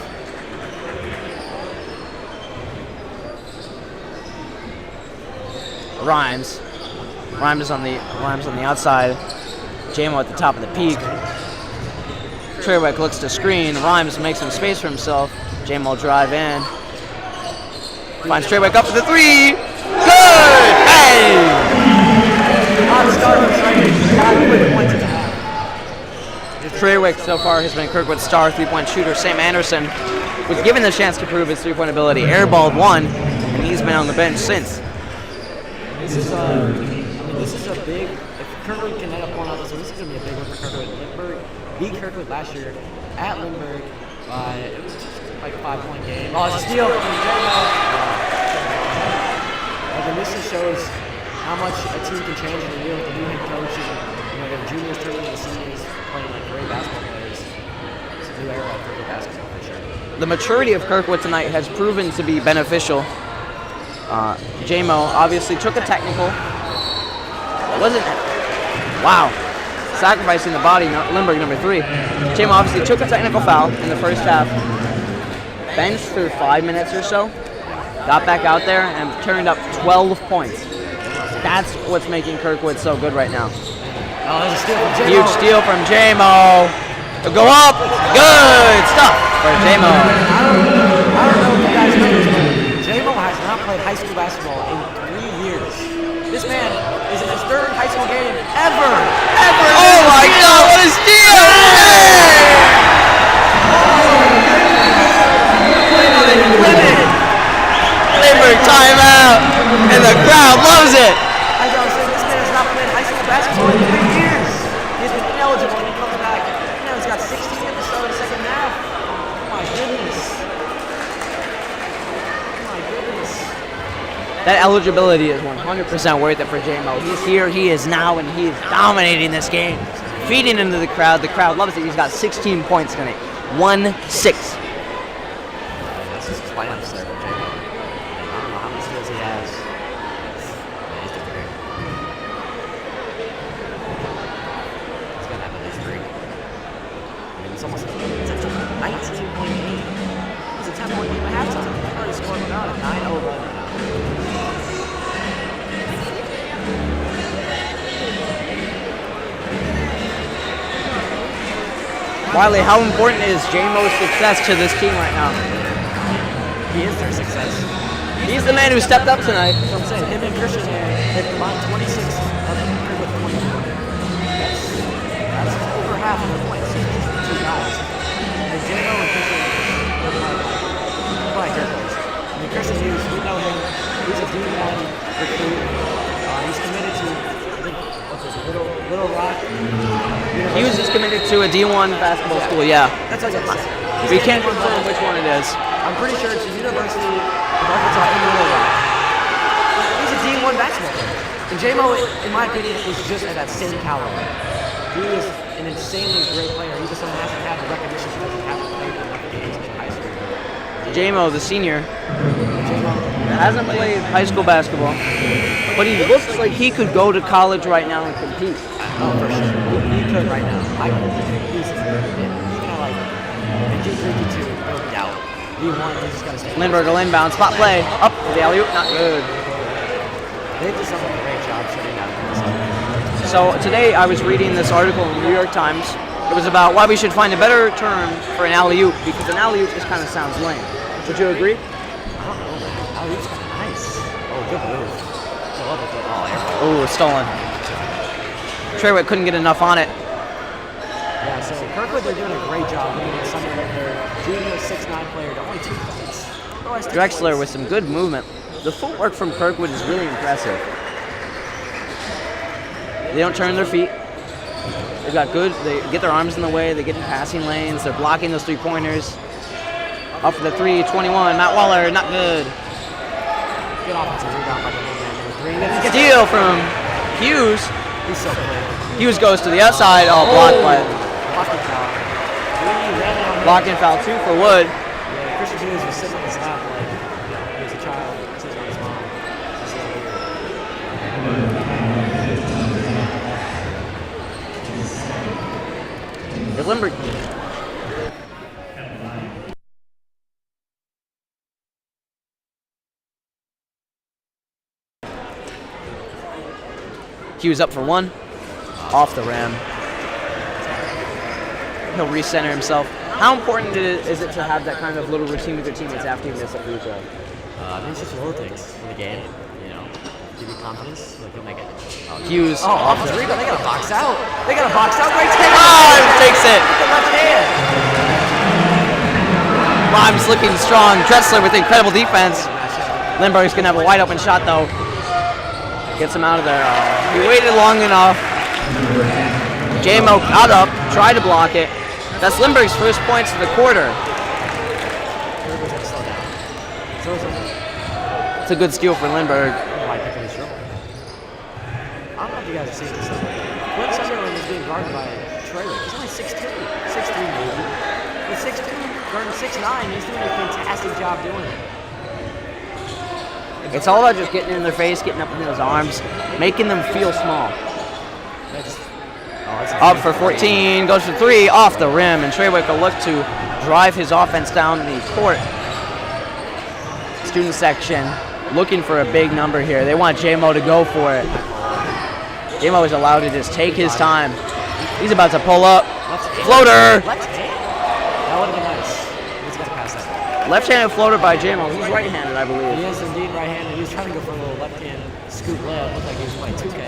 Rhymes. Rhymes on the outside. J-Mo at the top of the peak. Trewick looks to screen. Rhymes makes some space for himself. J-Mo drive in. Finds Trewick up for the three. Good! Hey! Trewick so far has been Kirkwood's star three-point shooter. Sam Anderson was given the chance to prove his three-point ability. Airballed one, and he's been on the bench since. This is a big. If Kirkwood can end up pulling out this, this is gonna be a big one for Kirkwood. Lindbergh beat Kirkwood last year at Lindbergh. It was just like a 5-point game. Oh, it's a steal from J-Mo. And then this just shows how much a team can change in a year with a new head coach and the juniors turning into seniors playing like great basketball players. It's a new era of Kirkwood basketball for sure. The maturity of Kirkwood tonight has proven to be beneficial. J-Mo obviously took a technical. Wow. Sacrificing the body, Lindbergh number 3. J-Mo obviously took a technical foul in the first half. Benched for 5 minutes or so. Got back out there and turned up 12 points. That's what's making Kirkwood so good right now. Oh, there's a steal from J-Mo. Huge steal from J-Mo. To go up. Good stuff for J-Mo. I don't know if you guys know this, but J-Mo has not played high school basketball in 3 years. This man is in his 3rd high school game ever. Oh my God, what a steal! Lindbergh timeout, and the crowd loves it. As I was saying, this man has not played high school basketball in 3 years. He's been ineligible when he comes back. Now he's got 16 at the start of the second half. Oh my goodness. Oh my goodness. That eligibility is 100% worth it for J-Mo. He's here, he is now, and he is dominating this game. Feeding into the crowd loves it. He's got 16 points tonight. 1-6. This is plans there for J-Mo. I don't know how many steals he has. He's doing great. He's gonna have at least 3. I mean, it's almost a 19-point game. It's a 10-point game at halftime. He's already scored about a 9-0 run right now. Wiley, how important is J-Mo's success to this team right now? He is their success. He's the man who stepped up tonight. So I'm saying, him and Christian, they've combined 26 of them with 22. That's over half of their points. Two guys. And J-Mo and Christian, they're like their boys. I mean, Christian Hughes, we know him. He's a D1 recruit. He's committed to, I think, what's this, Little Rock. Hughes is committed to a D1 basketball school, yeah. That's what I said. We can't confirm which one it is. I'm pretty sure it's the University of Arkansas in Little Rock. He's a D1 basketball player. And J-Mo, in my opinion, is just at that same caliber. He is an insanely great player. He just hasn't had the recognition because he hasn't played enough games in high school. J-Mo, the senior, hasn't played high school basketball, but he looks like he could go to college right now and compete. Oh, for sure. He could right now. I don't think he's even at like D3, D2, no doubt. D1, he's just got to stay. Lindbergh will inbound, spot play, up for the alley-oop, not good. They've just done a great job shutting down this. So today I was reading this article in the New York Times. It was about why we should find a better term for an alley-oop, because an alley-oop just kind of sounds lame. Would you agree? I don't know, man. Alley-oop's kind of nice. Oh, good move. I love it. Oh, Ooh, stolen. Trewick couldn't get enough on it. Yeah, so Kirkwood, they're doing a great job. Some of their junior 6'9" player to only 2 points. Drexler with some good movement. The footwork from Kirkwood is really impressive. They don't turn their feet. They've got good, they get their arms in the way, they get in passing lanes, they're blocking those 3-pointers. Up for the 3, 21, Matt Waller, not good. Good offensive rebound by the man. Number 3. Steal from Hughes. He's so good. Hughes goes to the outside, blocked by Blocking foul. blocking foul 2 for Wood. Yeah, Christian Hughes was sitting on his lap like he was a child sitting on his mom. This is weird. If Lindbergh Hughes up for one. Off the rim. He'll recenter himself. How important is it to have that kind of little routine with your teammates after you miss a free throw? I mean, it's just little things in the game, you know, give you confidence, like you'll make it. Hughes. Oh, off the rebound. They got to box out. They got to box out. Great take. Oh, takes it. With the left hand. Rhymes looking strong. Drexler with incredible defense. Lindbergh's going to have a wide open shot, though. Gets him out of there. He waited long enough. J-Mo got up, tried to block it. That's Lindbergh's first points of the quarter. It's a good steal for Lindbergh. I don't know if you guys have seen this. When Sunderland is being guarded by Trey, he's only 6'2", 6'3" maybe. But 6'2", guarding 6'9", he's doing a fantastic job doing it. It's all about just getting in their face, getting up in those arms, making them feel small. Up for 14, goes for 3, off the rim, and Treywick will look to drive his offense down the court. Student section looking for a big number here. They want J-Mo to go for it. J-Mo is allowed to just take his time. He's about to pull up. Floater! Left hand? That would have been nice. He's got to pass that. Left-handed floater by J-Mo. He's right-handed, I believe. He is indeed right-handed. He was trying to go for a little left-hand scoop layup. Looked like he was playing 2K.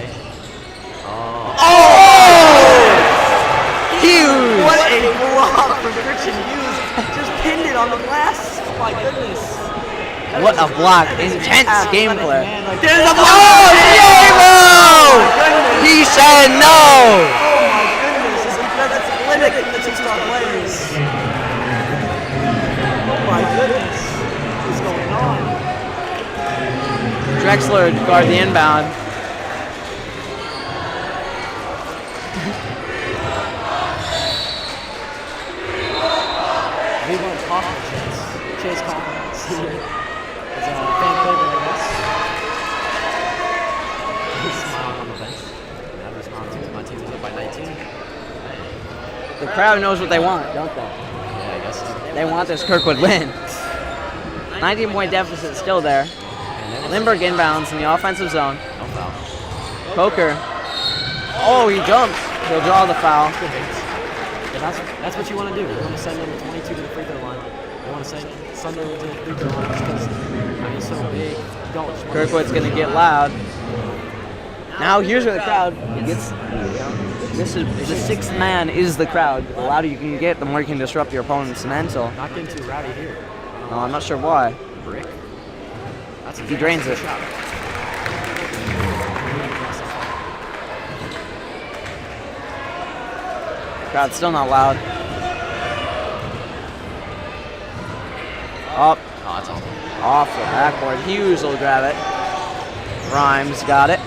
Huge! What a block from Christian Hughes. Just pinned it on the glass. Oh my goodness. What a block. Intense gameplay. There's a Oh, J-Mo! He said no! Oh my goodness. This defensive clinic in the two-star players. Oh my goodness. What's going on? Drexler guard the inbound. We won Chase. Chase Collins. It's a fan favorite, I guess. He's smiling on the bench. I'm smiling too. My team is up by 19. The crowd knows what they want, don't they? Yeah, I guess so. They want this Kirkwood win. 19-point deficit still there. Lindbergh inbounds in the offensive zone. No foul. Coker. Oh, he jumps. He'll draw the foul. Yeah, that's what you want to do. You want to send number 22 to the free throw line. You want to send them to the free throw line because he's so big. You don't just want Kirkwood's going to get loud. Now here's where the crowd gets. This is the sixth man is the crowd. The louder you can get, the more you can disrupt your opponent's mental. not getting too rowdy here. No, I'm not sure why. Brick. That's He drains it. shot. Crowd's still not loud. Up, Oh, that's awful. off the backboard. Hughes will grab it. Rhymes got it.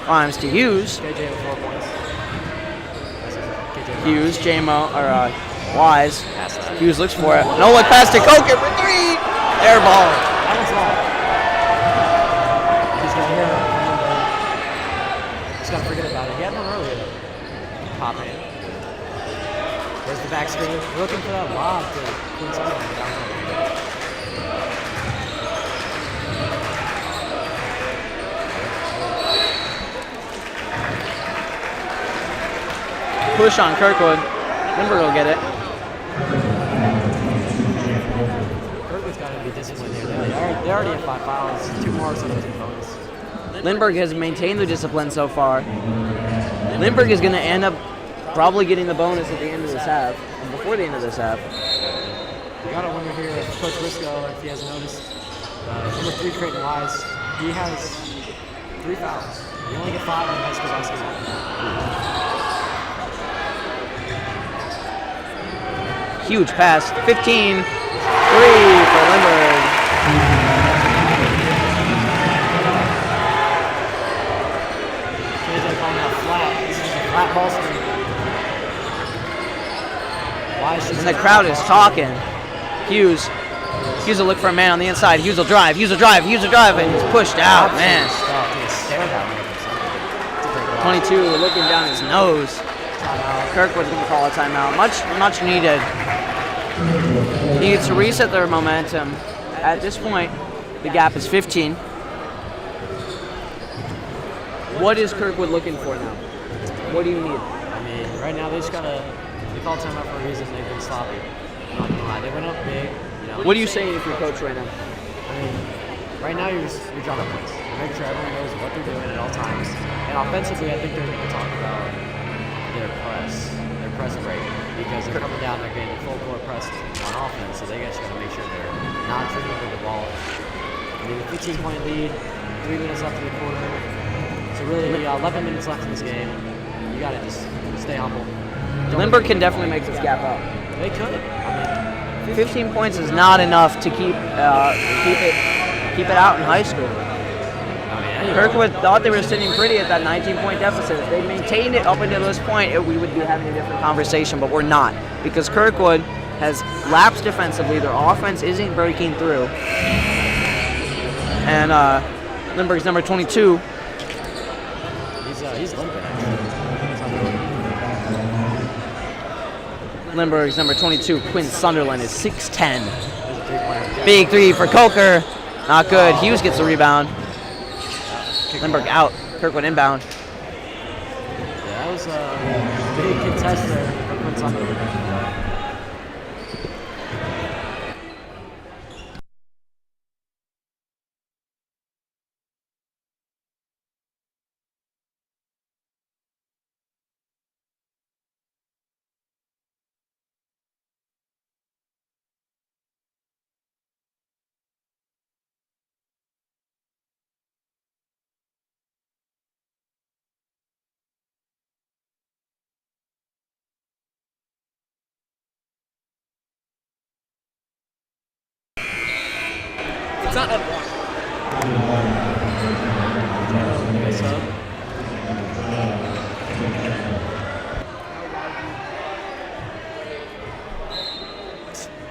Rhymes to Hughes. KJ with 4 points. KJ Hughes, J-Mo, or Wise. Pass that. Hughes looks for it. No look pass to Coker for 3. Air ball. That one's long. He's going to hear it. He's got to forget about it. He had one earlier. Pop in. There's the back screen. We're looking for that lob to Quinn Sunderland down there. Push on Kirkwood. Lindbergh will get it. Kirkwood's got to be disciplined here. They already have 5 fouls. 2 more, so there's a bonus. Lindbergh has maintained the discipline so far. Lindbergh is going to end up probably getting the bonus at the end of this half, and before the end of this half. You got to wonder here if Coach Briscoe, if he has noticed, number 3 Creighton Wise, he has 3 fouls. You only get 5 in high school basketball. Huge pass. 15. 3 for Lindbergh. KJ calling out flat. This is a flat ball screen. Wise And the crowd is talking. Hughes will look for a man on the inside. Hughes will drive, and he's pushed out, man. 22 looking down his nose. Kirkwood's going to call a timeout. Much needed. He needs to reset their momentum. At this point, the gap is 15. What is Kirkwood looking for now? What do you need? I mean, right now they just gotta. They call timeout for a reason. They've been sloppy. I'm not gonna lie. They went up big. You know. What are you saying if you're coach right now? I mean, right now you're dropping points. You're making sure everyone knows what they're doing at all times. And offensively, I think they're going to talk about their press break, because they're coming down. They're getting full court pressed on offense, so they just got to make sure they're not turning over the ball. I mean, a 15-point lead, 3 minutes left in the quarter. So really, 11 minutes left in this game. You got to just stay humble. Lindbergh can definitely make this gap up. They could. I mean, 15 points is not enough to keep it out in high school. Kirkwood thought they were sitting pretty at that 19-point deficit. If they maintained it up until this point, we would be having a different conversation, but we're not, because Kirkwood has lapsed defensively. Their offense isn't breaking through. And Lindbergh's number 22. He's Lindbergh, actually. Lindbergh's number 22, Quinn Sunderland, is 6'10". Big three for Coker. Not good. Hughes gets the rebound. Lindbergh out. Kirkwood inbound. Yeah, that was a big contest there for Quinn Sunderland. It's not unblocked.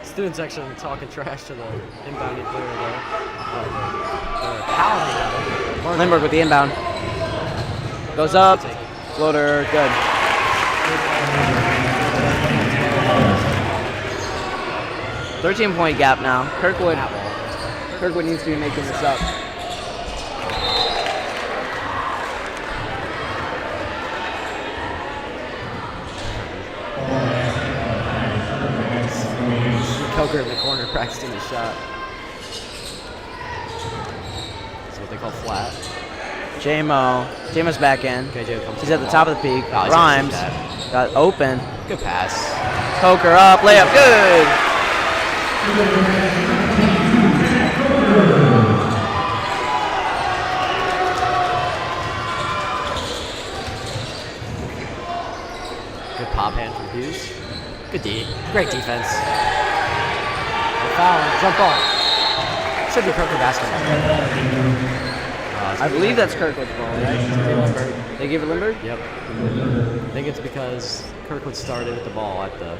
Student section talking trash to the inbounding player there. Pounding. Lindbergh with the inbound. Goes up. Floater. Good. "13-point gap now. Kirkwood needs to be making this up. Coker in the corner practicing the shot. That's what they call flat. J-Mo's back in. Okay, comes He's at the top of the peak. Oh, Rhymes got open. Good pass. Coker up. Layup. Good. Good pop hand from Hughes. Good D. Great defense. No foul. Jump ball. Should be Kirkwood basketball. I believe that's Kirkwood's ball, right? They gave it Lindbergh? Yep. I think it's because Kirkwood started with the ball at the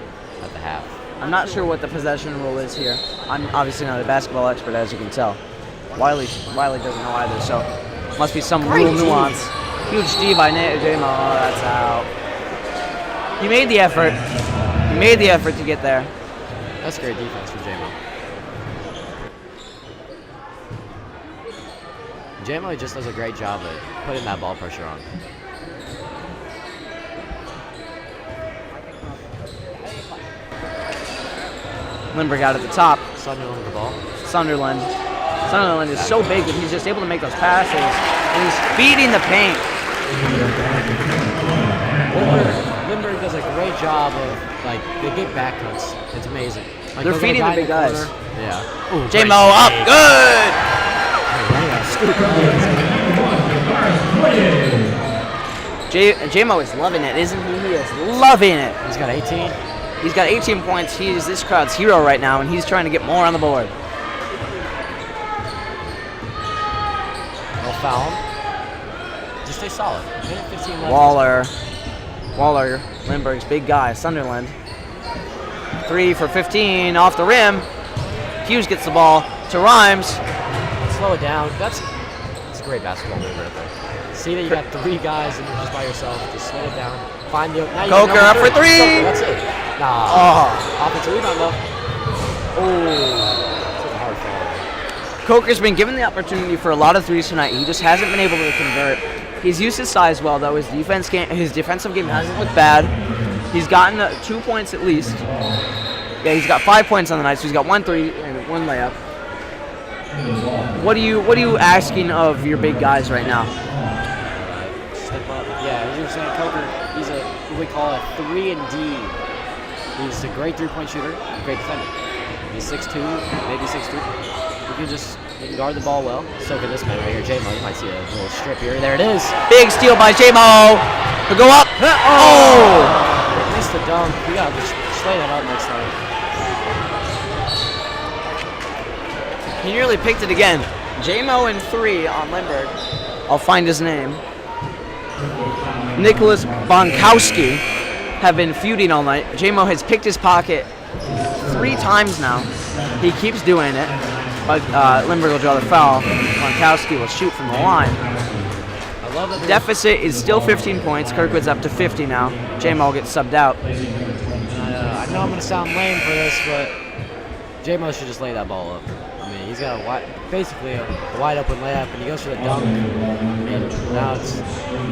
half. I'm not sure what the possession rule is here. I'm obviously not a basketball expert, as you can tell. Wiley doesn't know either, so must be some rule nuance. Huge D by J-Mo. Oh, that's out. He made the effort. He made the effort to get there. That's great defense from J-Mo. J-Mo just does a great job at putting that ball pressure on. Lindbergh out at the top. Sunderland with the ball. Sunderland is so big that he's just able to make those passes, and he's feeding the paint. Lindbergh does a great job of, they get back cuts. It's amazing. They're feeding the big guys. Yeah. Ooh, J-Mo up. Good. J-Mo is loving it, isn't he? He is loving it. He's got 18. He's got 18 points. He is this crowd's hero right now, and he's trying to get more on the board. No foul. Just stay solid. 15 left. Waller, Lindbergh's big guy, Sunderland. 3 for 15 off the rim. Hughes gets the ball to Rhymes. Slow it down. That's a great basketball move right there. See that you got 3 guys and you're just by yourself. Just slow it down. Find the now Coker up for 3. Coker, that's it. Nah. Offensive rebound though. Oh. Hard foul. Coker's been given the opportunity for a lot of threes tonight. He just hasn't been able to convert. He's used his size well, though. His defensive game hasn't looked bad. He's gotten 2 points at least. Yeah, he's got 5 points on the night, so he's got 1 3 and 1 layup. What are you asking of your big guys right now? Step up. Yeah, as you were saying, Coker, he's what we call a 3 and D. He's a great 3-point shooter, great defender. He's 6'2", maybe 6'3". He can guard the ball well. So can this man right here, J-Mo. You might see a little strip here. There it is. Big steal by J-Mo. To go up. Oh! Missed the dunk. We gotta just slay that up next time. He nearly picked it again. J-Mo and 3 on Lindbergh. I'll find his name. Nicholas Bonkowski have been feuding all night. J-Mo has picked his pocket 3 times now. He keeps doing it, but Lindbergh will draw the foul. Bonkowski will shoot from the line. I love that. Deficit is still 15 points. Kirkwood's up to 50 now. J-Mo gets subbed out. I know I'm going to sound lame for this, but J-Mo should just lay that ball up. I mean, he's got basically a wide open layup, and he goes for the dunk. I mean, now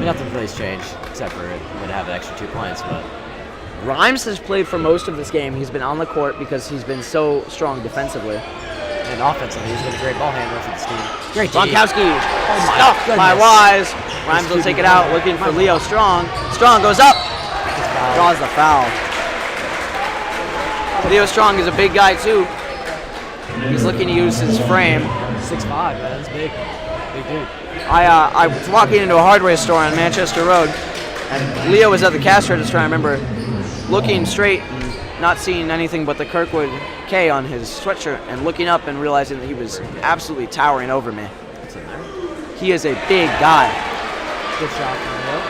nothing really's changed, except for it would have an extra 2 points, but... Rhymes has played for most of this game. He's been on the court because he's been so strong defensively. And offensively, he's been a great ball handler for this team. Great team. Bonkowski stuffed by Wise. Rhymes will take it out, looking for Leo Strong. Strong goes up, draws the foul. Leo Strong is a big guy too. He's looking to use his frame. 6'5", man, that's big. Big dude. I was walking into a hardware store on Manchester Road, and Leo was at the cash register. I remember looking straight and not seeing anything but the Kirkwood K on his sweatshirt, and looking up and realizing that he was absolutely towering over me. What's in there? He is a big guy. Good shot from Leo.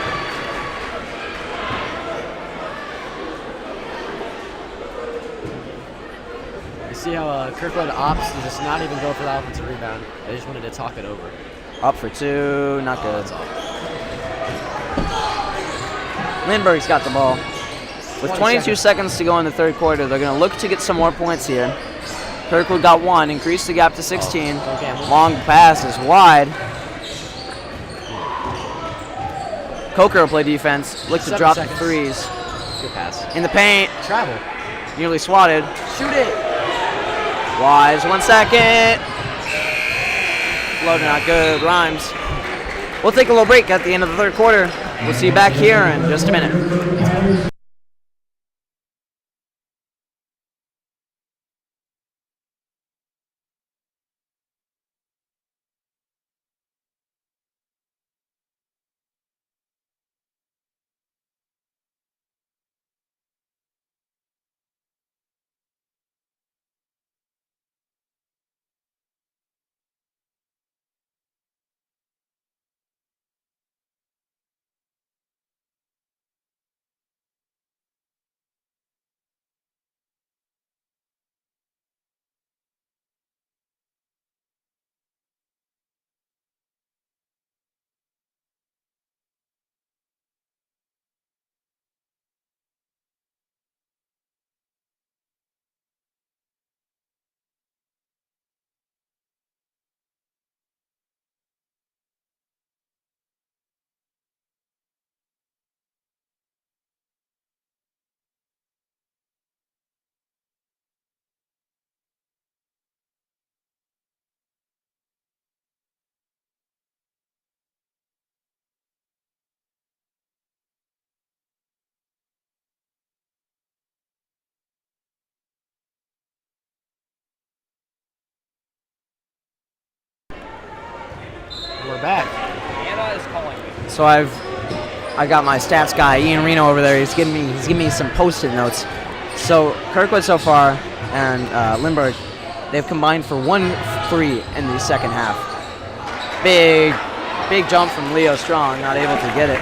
You see how Kirkwood opts to just not even go for the offensive rebound. They just wanted to talk it over. Up for 2, not good. That's all. Lindbergh's got the ball. With 22 seconds to go in the third quarter, they're going to look to get some more points here. Kirkwood got 1, increased the gap to 16. Long pass is wide. Coker will play defense. Look to drop the threes. Good pass. In the paint. Travel. Nearly swatted. Shoot it. Wise, 1 second. Loaded, not good. Rhymes. We'll take a little break at the end of the third quarter. We'll see you back here in just a minute. We're back. Anna is calling me. So I got my stats guy Ian Reno over there. He's giving me some post-it notes. So Kirkwood so far and Lindbergh, they've combined for 1 3 in the second half. Big jump from Leo Strong, not able to get it.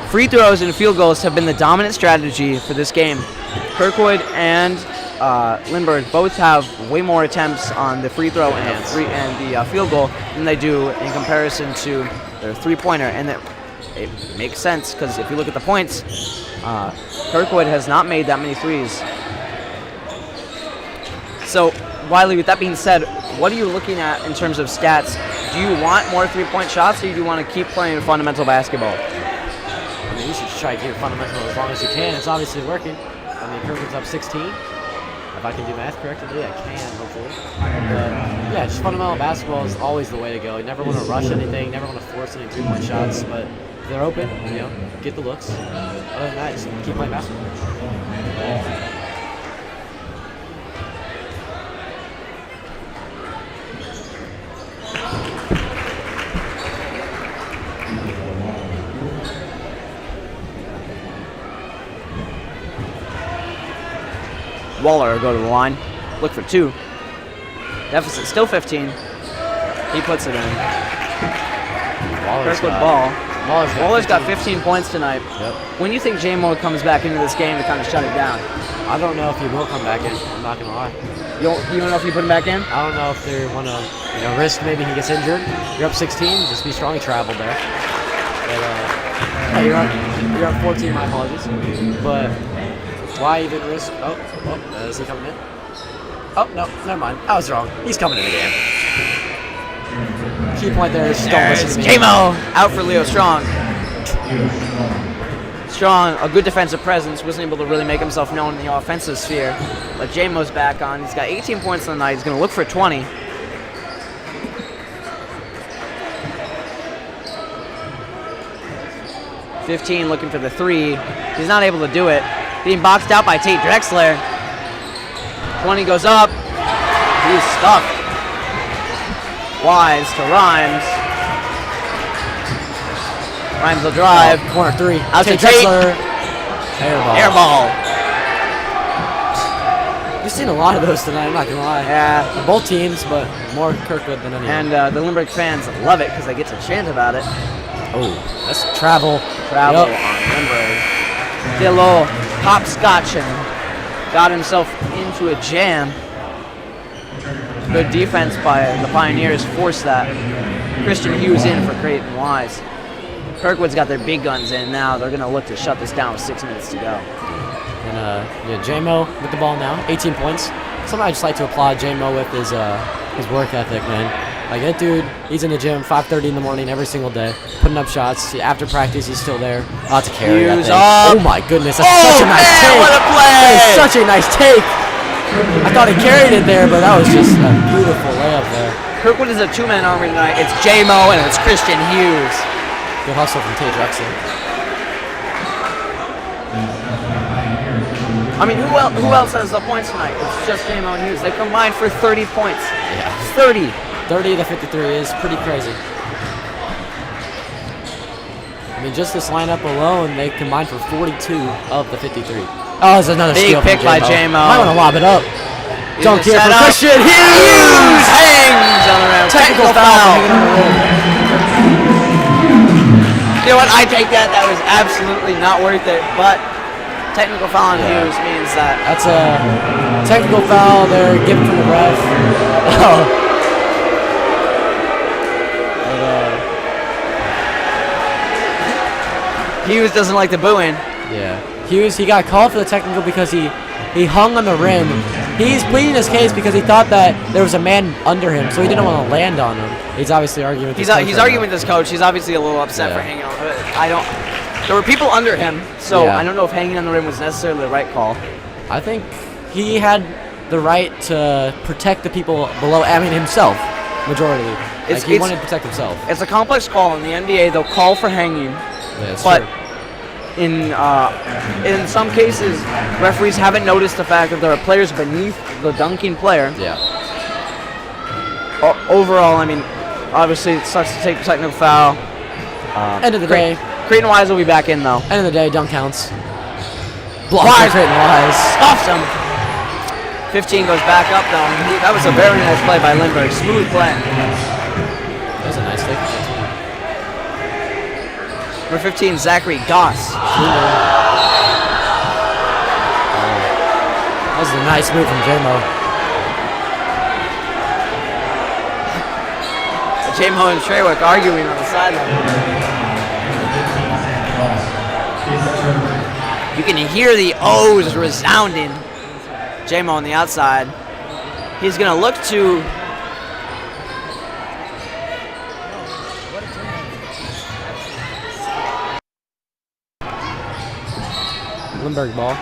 Free throws and field goals have been the dominant strategy for this game. Kirkwood and Lindbergh both have way more attempts on the free throw and the field goal than they do in comparison to their three-pointer, and it makes sense because if you look at the points, Kirkwood has not made that many threes. So, Wiley, with that being said, what are you looking at in terms of stats? Do do you want more 3-point shots, or do you want to keep playing fundamental basketball? I mean, you should try to keep it fundamental as long as you can. It's obviously working. I mean, Kirkwood's up 16. If I can do math correctly, I can, hopefully. Yeah, just fundamental basketball is always the way to go. You never want to rush anything, never want to force any 3-point shots, but if they're open, get the looks. Other than that, just keep playing basketball. Waller will go to the line, look for 2. Deficit still 15. He puts it in. Kirkwood ball. Waller's got 15 points tonight. Yep. When you think J-Mo comes back into this game to kind of shut it down? I don't know if he will come back in. I'm not gonna lie. You don't know if you put him back in? I don't know if they want to, risk maybe he gets injured. You're up 16. Just be strong. He traveled there. But you're up 14. My apologies. But why even risk? Is he coming in? Oh no, never mind. I was wrong. He's coming in again. Key point there is don't listen to me. J-Mo out for Leo Strong. Strong, a good defensive presence, wasn't able to really make himself known in the offensive sphere. But J-Mo's back on. He's got 18 points on the night. He's going to look for 20. .15 looking for the 3. He's not able to do it. Being boxed out by Tate Drexler. 20 goes up. He's stuck. Wise to Rhymes. Rhymes will drive. Corner 3. Out to Tate Tate. Drexler. Air ball. You've seen a lot of those tonight, I'm not going to lie. Yeah. Both teams, but more Kirkwood than anyone. And the Lindbergh fans love it because they get to chant about it. Oh, that's travel. On Lindbergh. Did a little hopscotch and got himself into a jam. Good defense by the Pioneers forced that. Christian Hughes in for Creighton Wise. Kirkwood's got their big guns in now. They're going to look to shut this down with 6 minutes to go. And J-Mo with the ball now, 18 points. Something I just like to applaud J-Mo with is his work ethic, man. Like that dude, he's in the gym 5:30 in the morning every single day, putting up shots. After practice, he's still there. Lots of carry. Hughes Oh my goodness, that's such a nice take. What a play! That is such a nice take. I thought he carried it there, but that was just a beautiful layup there. Kirkwood is a 2-man army tonight. It's J-Mo and it's Christian Hughes. Good hustle from Tate Drexler. I mean, who else has the points tonight? It's just J-Mo and Hughes. They combined for 30 points. Yeah. 30. 30 to 53 is pretty crazy. I mean, just this lineup alone, they combined for 42 of the 53. Oh, there's another big steal pick by J-Mo. Might want to lob it up. Dunk here for Christian Hughes hangs on the rim. Technical foul. You know what? I take that. That was absolutely not worth it. But technical foul on Hughes means that. That's a technical foul there given from the ref. Hughes doesn't like the booing. Yeah. Hughes, he got called for the technical because he hung on the rim. He's pleading his case because he thought that there was a man under him, so he didn't want to land on him. He's obviously arguing with his coach. He's arguing with his coach. He's obviously a little upset for hanging on. There were people under him, so I don't know if hanging on the rim was necessarily the right call. I think he had the right to protect the people below. I mean, himself, majority. He wanted to protect himself. It's a complex call in the NBA. They'll call for hanging, but in some cases, referees haven't noticed the fact that there are players beneath the dunking player. Yeah. Overall, I mean, obviously it sucks to take a technical foul. End of the day. Creighton Wise will be back in though. End of the day, dunk counts. Blocked by Creighton Wise. Stuffs him. 15 goes back up though. That was a very nice play by Lindbergh. Smooth play. That was a nice take. Number 15, Zachary Goss. That was a nice move from J-Mo. J-Mo and Treywick arguing on the sideline. You can hear the O's resounding. J-Mo on the outside. He's going to look to Lindbergh ball.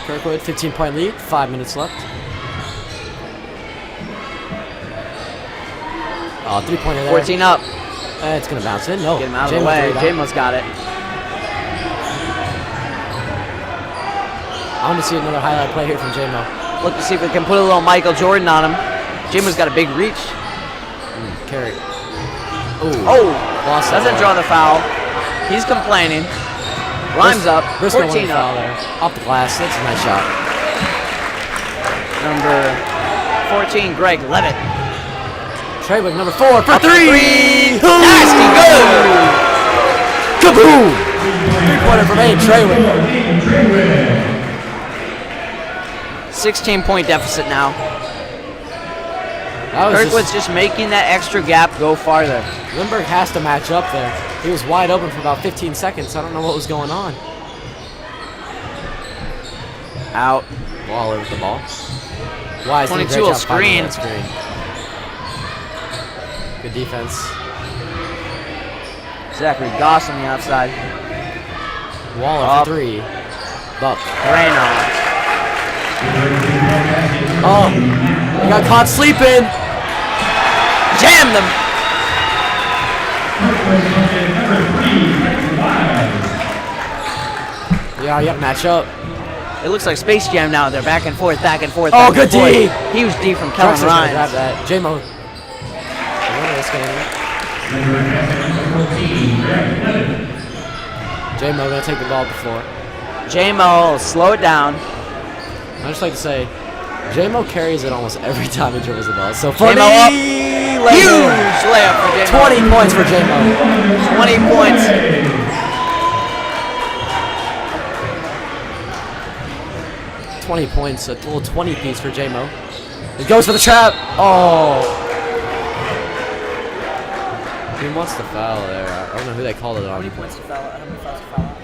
Kirkwood, 15-point lead, 5 minutes left. Oh, 3-pointer there. 14 up. It's going to bounce in. No. Get him out of the way. J-Mo's got it. I want to see another highlight play here from J-Mo. Look to see if we can put a little Michael Jordan on him. J-Mo's got a big reach. Carry. Oh, doesn't draw the foul. He's complaining. Rhymes up. 14 up. There. Off the glass. That's a nice shot. Number 14, Greg Levitt. Treywick, number 4 for 3. Nasty good. Kaboom! 3-pointer from Treywick. 16-point deficit now. Kirkwood's just making that extra gap go farther. Lindbergh has to match up there. He was wide open for about 15 seconds. I don't know what was going on. Out. Waller with the ball. Wise 22 will screen. Good defense. Zachary Goss on the outside. Waller for 3. Buck. Reynolds. Oh, he got caught sleeping. Jammed them. Yeah, you have to match up. It looks like Space Jam now. They're back and forth, back and forth. Oh, back good and D. forth. Huge D from Kellen Drexler's gonna grab Rhymes. that. J-Mo. J-Mo gonna take the ball up the floor. J-Mo, slow it down. I just like to say, J-Mo carries it almost every time he dribbles the ball. So J-Mo up. Huge layup for J-Mo. 20 points for J-Mo. 20 points. 20 points, a little 20 piece for J-Mo. He goes for the trap. Oh. He wants the foul there. I don't know who they called it on. How many points to foul? How many fouls to foul?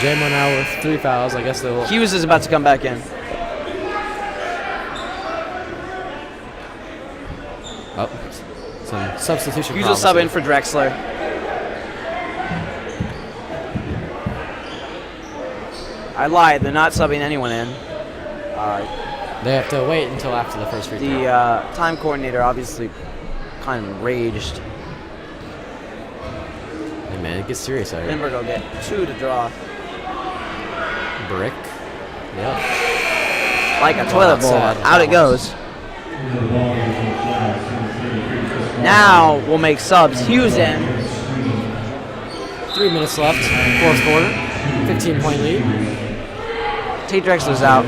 J-Mo now with 3 fouls. I guess they'll. Hughes is about to come back in. Oh, some substitution. Hughes will sub in for Drexler. I lied. They're not subbing anyone in. They have to wait until after the first free throw. The time coordinator obviously kind of enraged. Hey man, it gets serious out here. Lindbergh will get 2 to draw. Brick. Yep. Like a toilet bowl. Out it goes. Now we'll make subs. Hughes in. 3 minutes left. Fourth quarter. 15-point lead. Tate Drexler's out.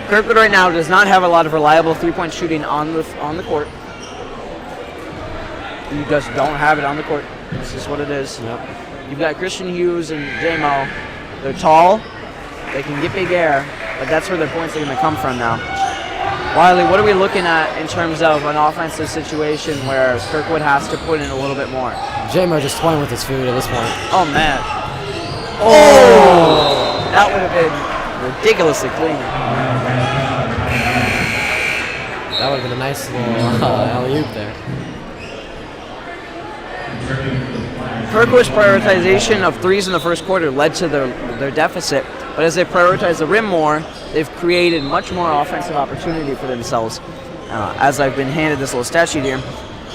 Kirkwood right now does not have a lot of reliable 3-point shooting on the court. You just don't have it on the court. This is what it is. Yep. You've got Christian Hughes and J-Mo. They're tall. They can get big air, but that's where their points are going to come from now. Wiley, what are we looking at in terms of an offensive situation where Kirkwood has to put in a little bit more? J-Mo just toying with his food at this point. Oh, man. Oh! That would have been ridiculously clean. That would have been a nice little alley-oop there. Kirkwood's prioritization of threes in the first quarter led to their deficit, but as they prioritize the rim more, they've created much more offensive opportunity for themselves. As I've been handed this little stat sheet here,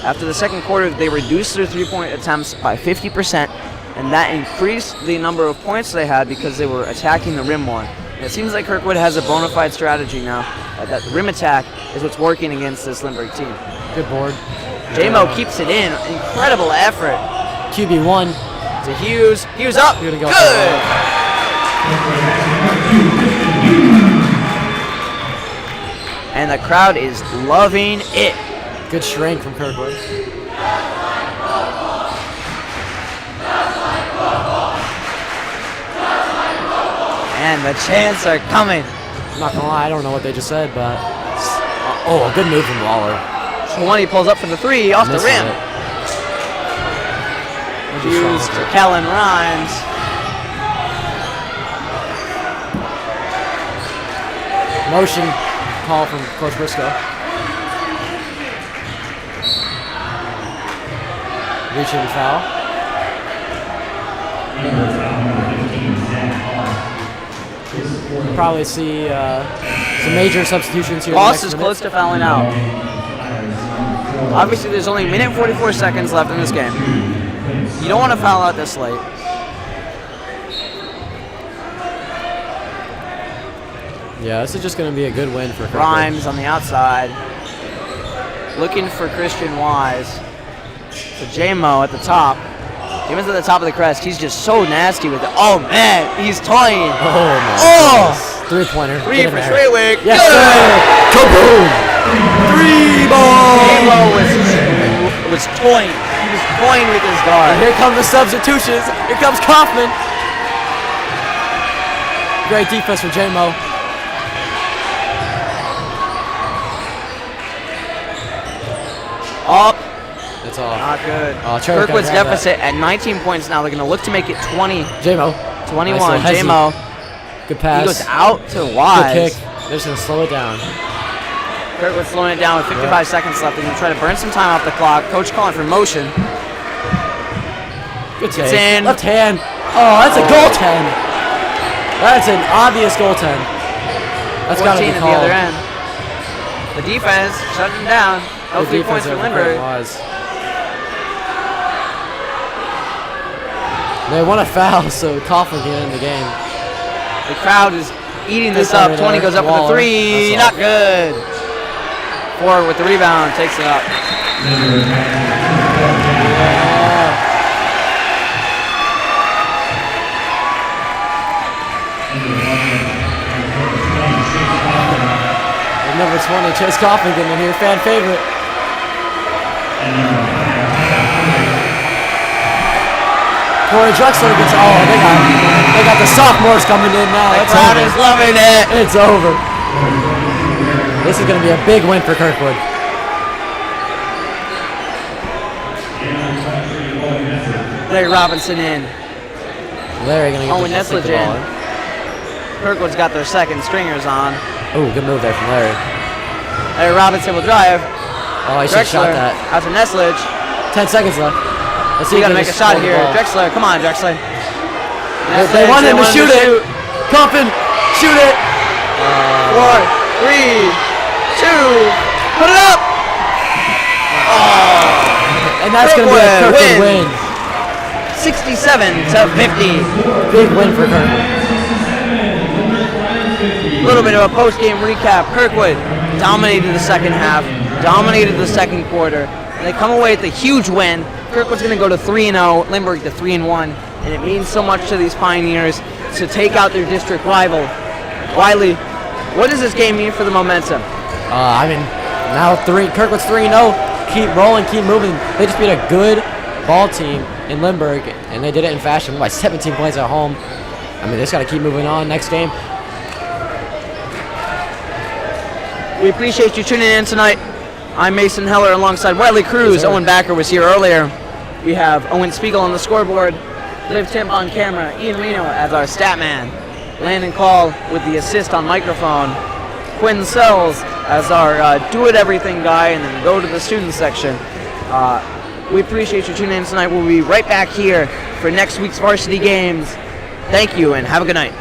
after the second quarter, they reduced their three-point attempts by 50%, and that increased the number of points they had because they were attacking the rim more. And it seems like Kirkwood has a bona fide strategy now. That rim attack is what's working against this Lindbergh team. Good board. J-Mo keeps it in. Incredible effort. QB1. To Hughes. Hughes up. Here to go. Good. And the crowd is loving it. Good shrink from Kirkwood. And the chants are coming. I'm not gonna lie, I don't know what they just said, but oh, a good move from Waller. 20 pulls up for the 3 off the rim. Hughes to Kellen Rhymes. Motion call from Coach Briscoe. Reaching foul. We'll probably see some major substitutions here. Ross is close to fouling out. Obviously, there's only a minute and 44 seconds left in this game. You don't want to foul out this late. Yeah, this is just going to be a good win for Kirkwood. Grimes on the outside. Looking for Christian Wise. So J-Mo at the top. J-Mo's at the top of the crest. He's just so nasty with it. Oh, man. He's toying. Oh, my goodness. Three-pointer. Three for Straywick. Yes, sir. Kaboom. Three ball. J-Mo was toying. He was toying with his guard. And here come the substitutions. Here comes Kaufman. Great defense for J-Mo. Up. That's all. Not good. Trevor Kirkwood's can't have deficit at 19 points now. They're going to look to make it 20. J-Mo. 21. Nice J-Mo. Good pass. He goes out to Wise. Good kick. They're just going to slow it down. Kirkwood slowing it down with 55 seconds left. They're going to try to burn some time off the clock. Coach calling for motion. Good It's take. in. Left hand. Oh, that's a goaltend. That's an obvious goaltend. That's got to 14 be at called. the other end. The defense shutting down. No 3 points for Lindbergh. They want a foul, so Kaufman can end the game. The crowd is eating this up. 20 goes up for the three. Not good. Ford with the rebound takes it up. Number 20, Chase Kaufman getting in here, fan favorite. Corey Drexler gets, they got the sophomores coming in now. The crowd is loving it. It's over. This is going to be a big win for Kirkwood. Larry Robinson in. Larry going to get Owen Nesledge in. Kirkwood's got their second stringers on. Oh, good move there from Larry. Larry Robinson will drive. Oh, he should have shot that. Out to Nesledge. 10 seconds left. Let's see. You got to make a shot here. Drexler, come on, Drexler. They want him to shoot it. Kaufman, shoot it. 4, 3, 2, put it up. And that's going to be a Kirkwood win. 67 to 50. Big win for Kirkwood. A little bit of a post-game recap. Kirkwood dominated the second half, dominated the second quarter, and they come away with a huge win. Kirkwood's going to go to 3-0, Lindbergh to 3-1, and it means so much to these Pioneers to take out their district rival. Wiley, what does this game mean for the momentum? Now Kirkwood's 3-0. Keep rolling, keep moving. They just beat a good ball team in Lindbergh, and they did it in fashion by 17 points at home. They just got to keep moving on. Next game. We appreciate you tuning in tonight. I'm Mason Heller alongside Wiley Cruz. Owen Backer was here earlier. We have Owen Spiegel on the scoreboard, Liv Timp on camera, Ian Reno as our stat man, Landon Call with the assist on microphone, Quinn Sells as our do-it-everything guy, and then go to the student section. We appreciate you tuning in tonight. We'll be right back here for next week's varsity games. Thank you and have a good night.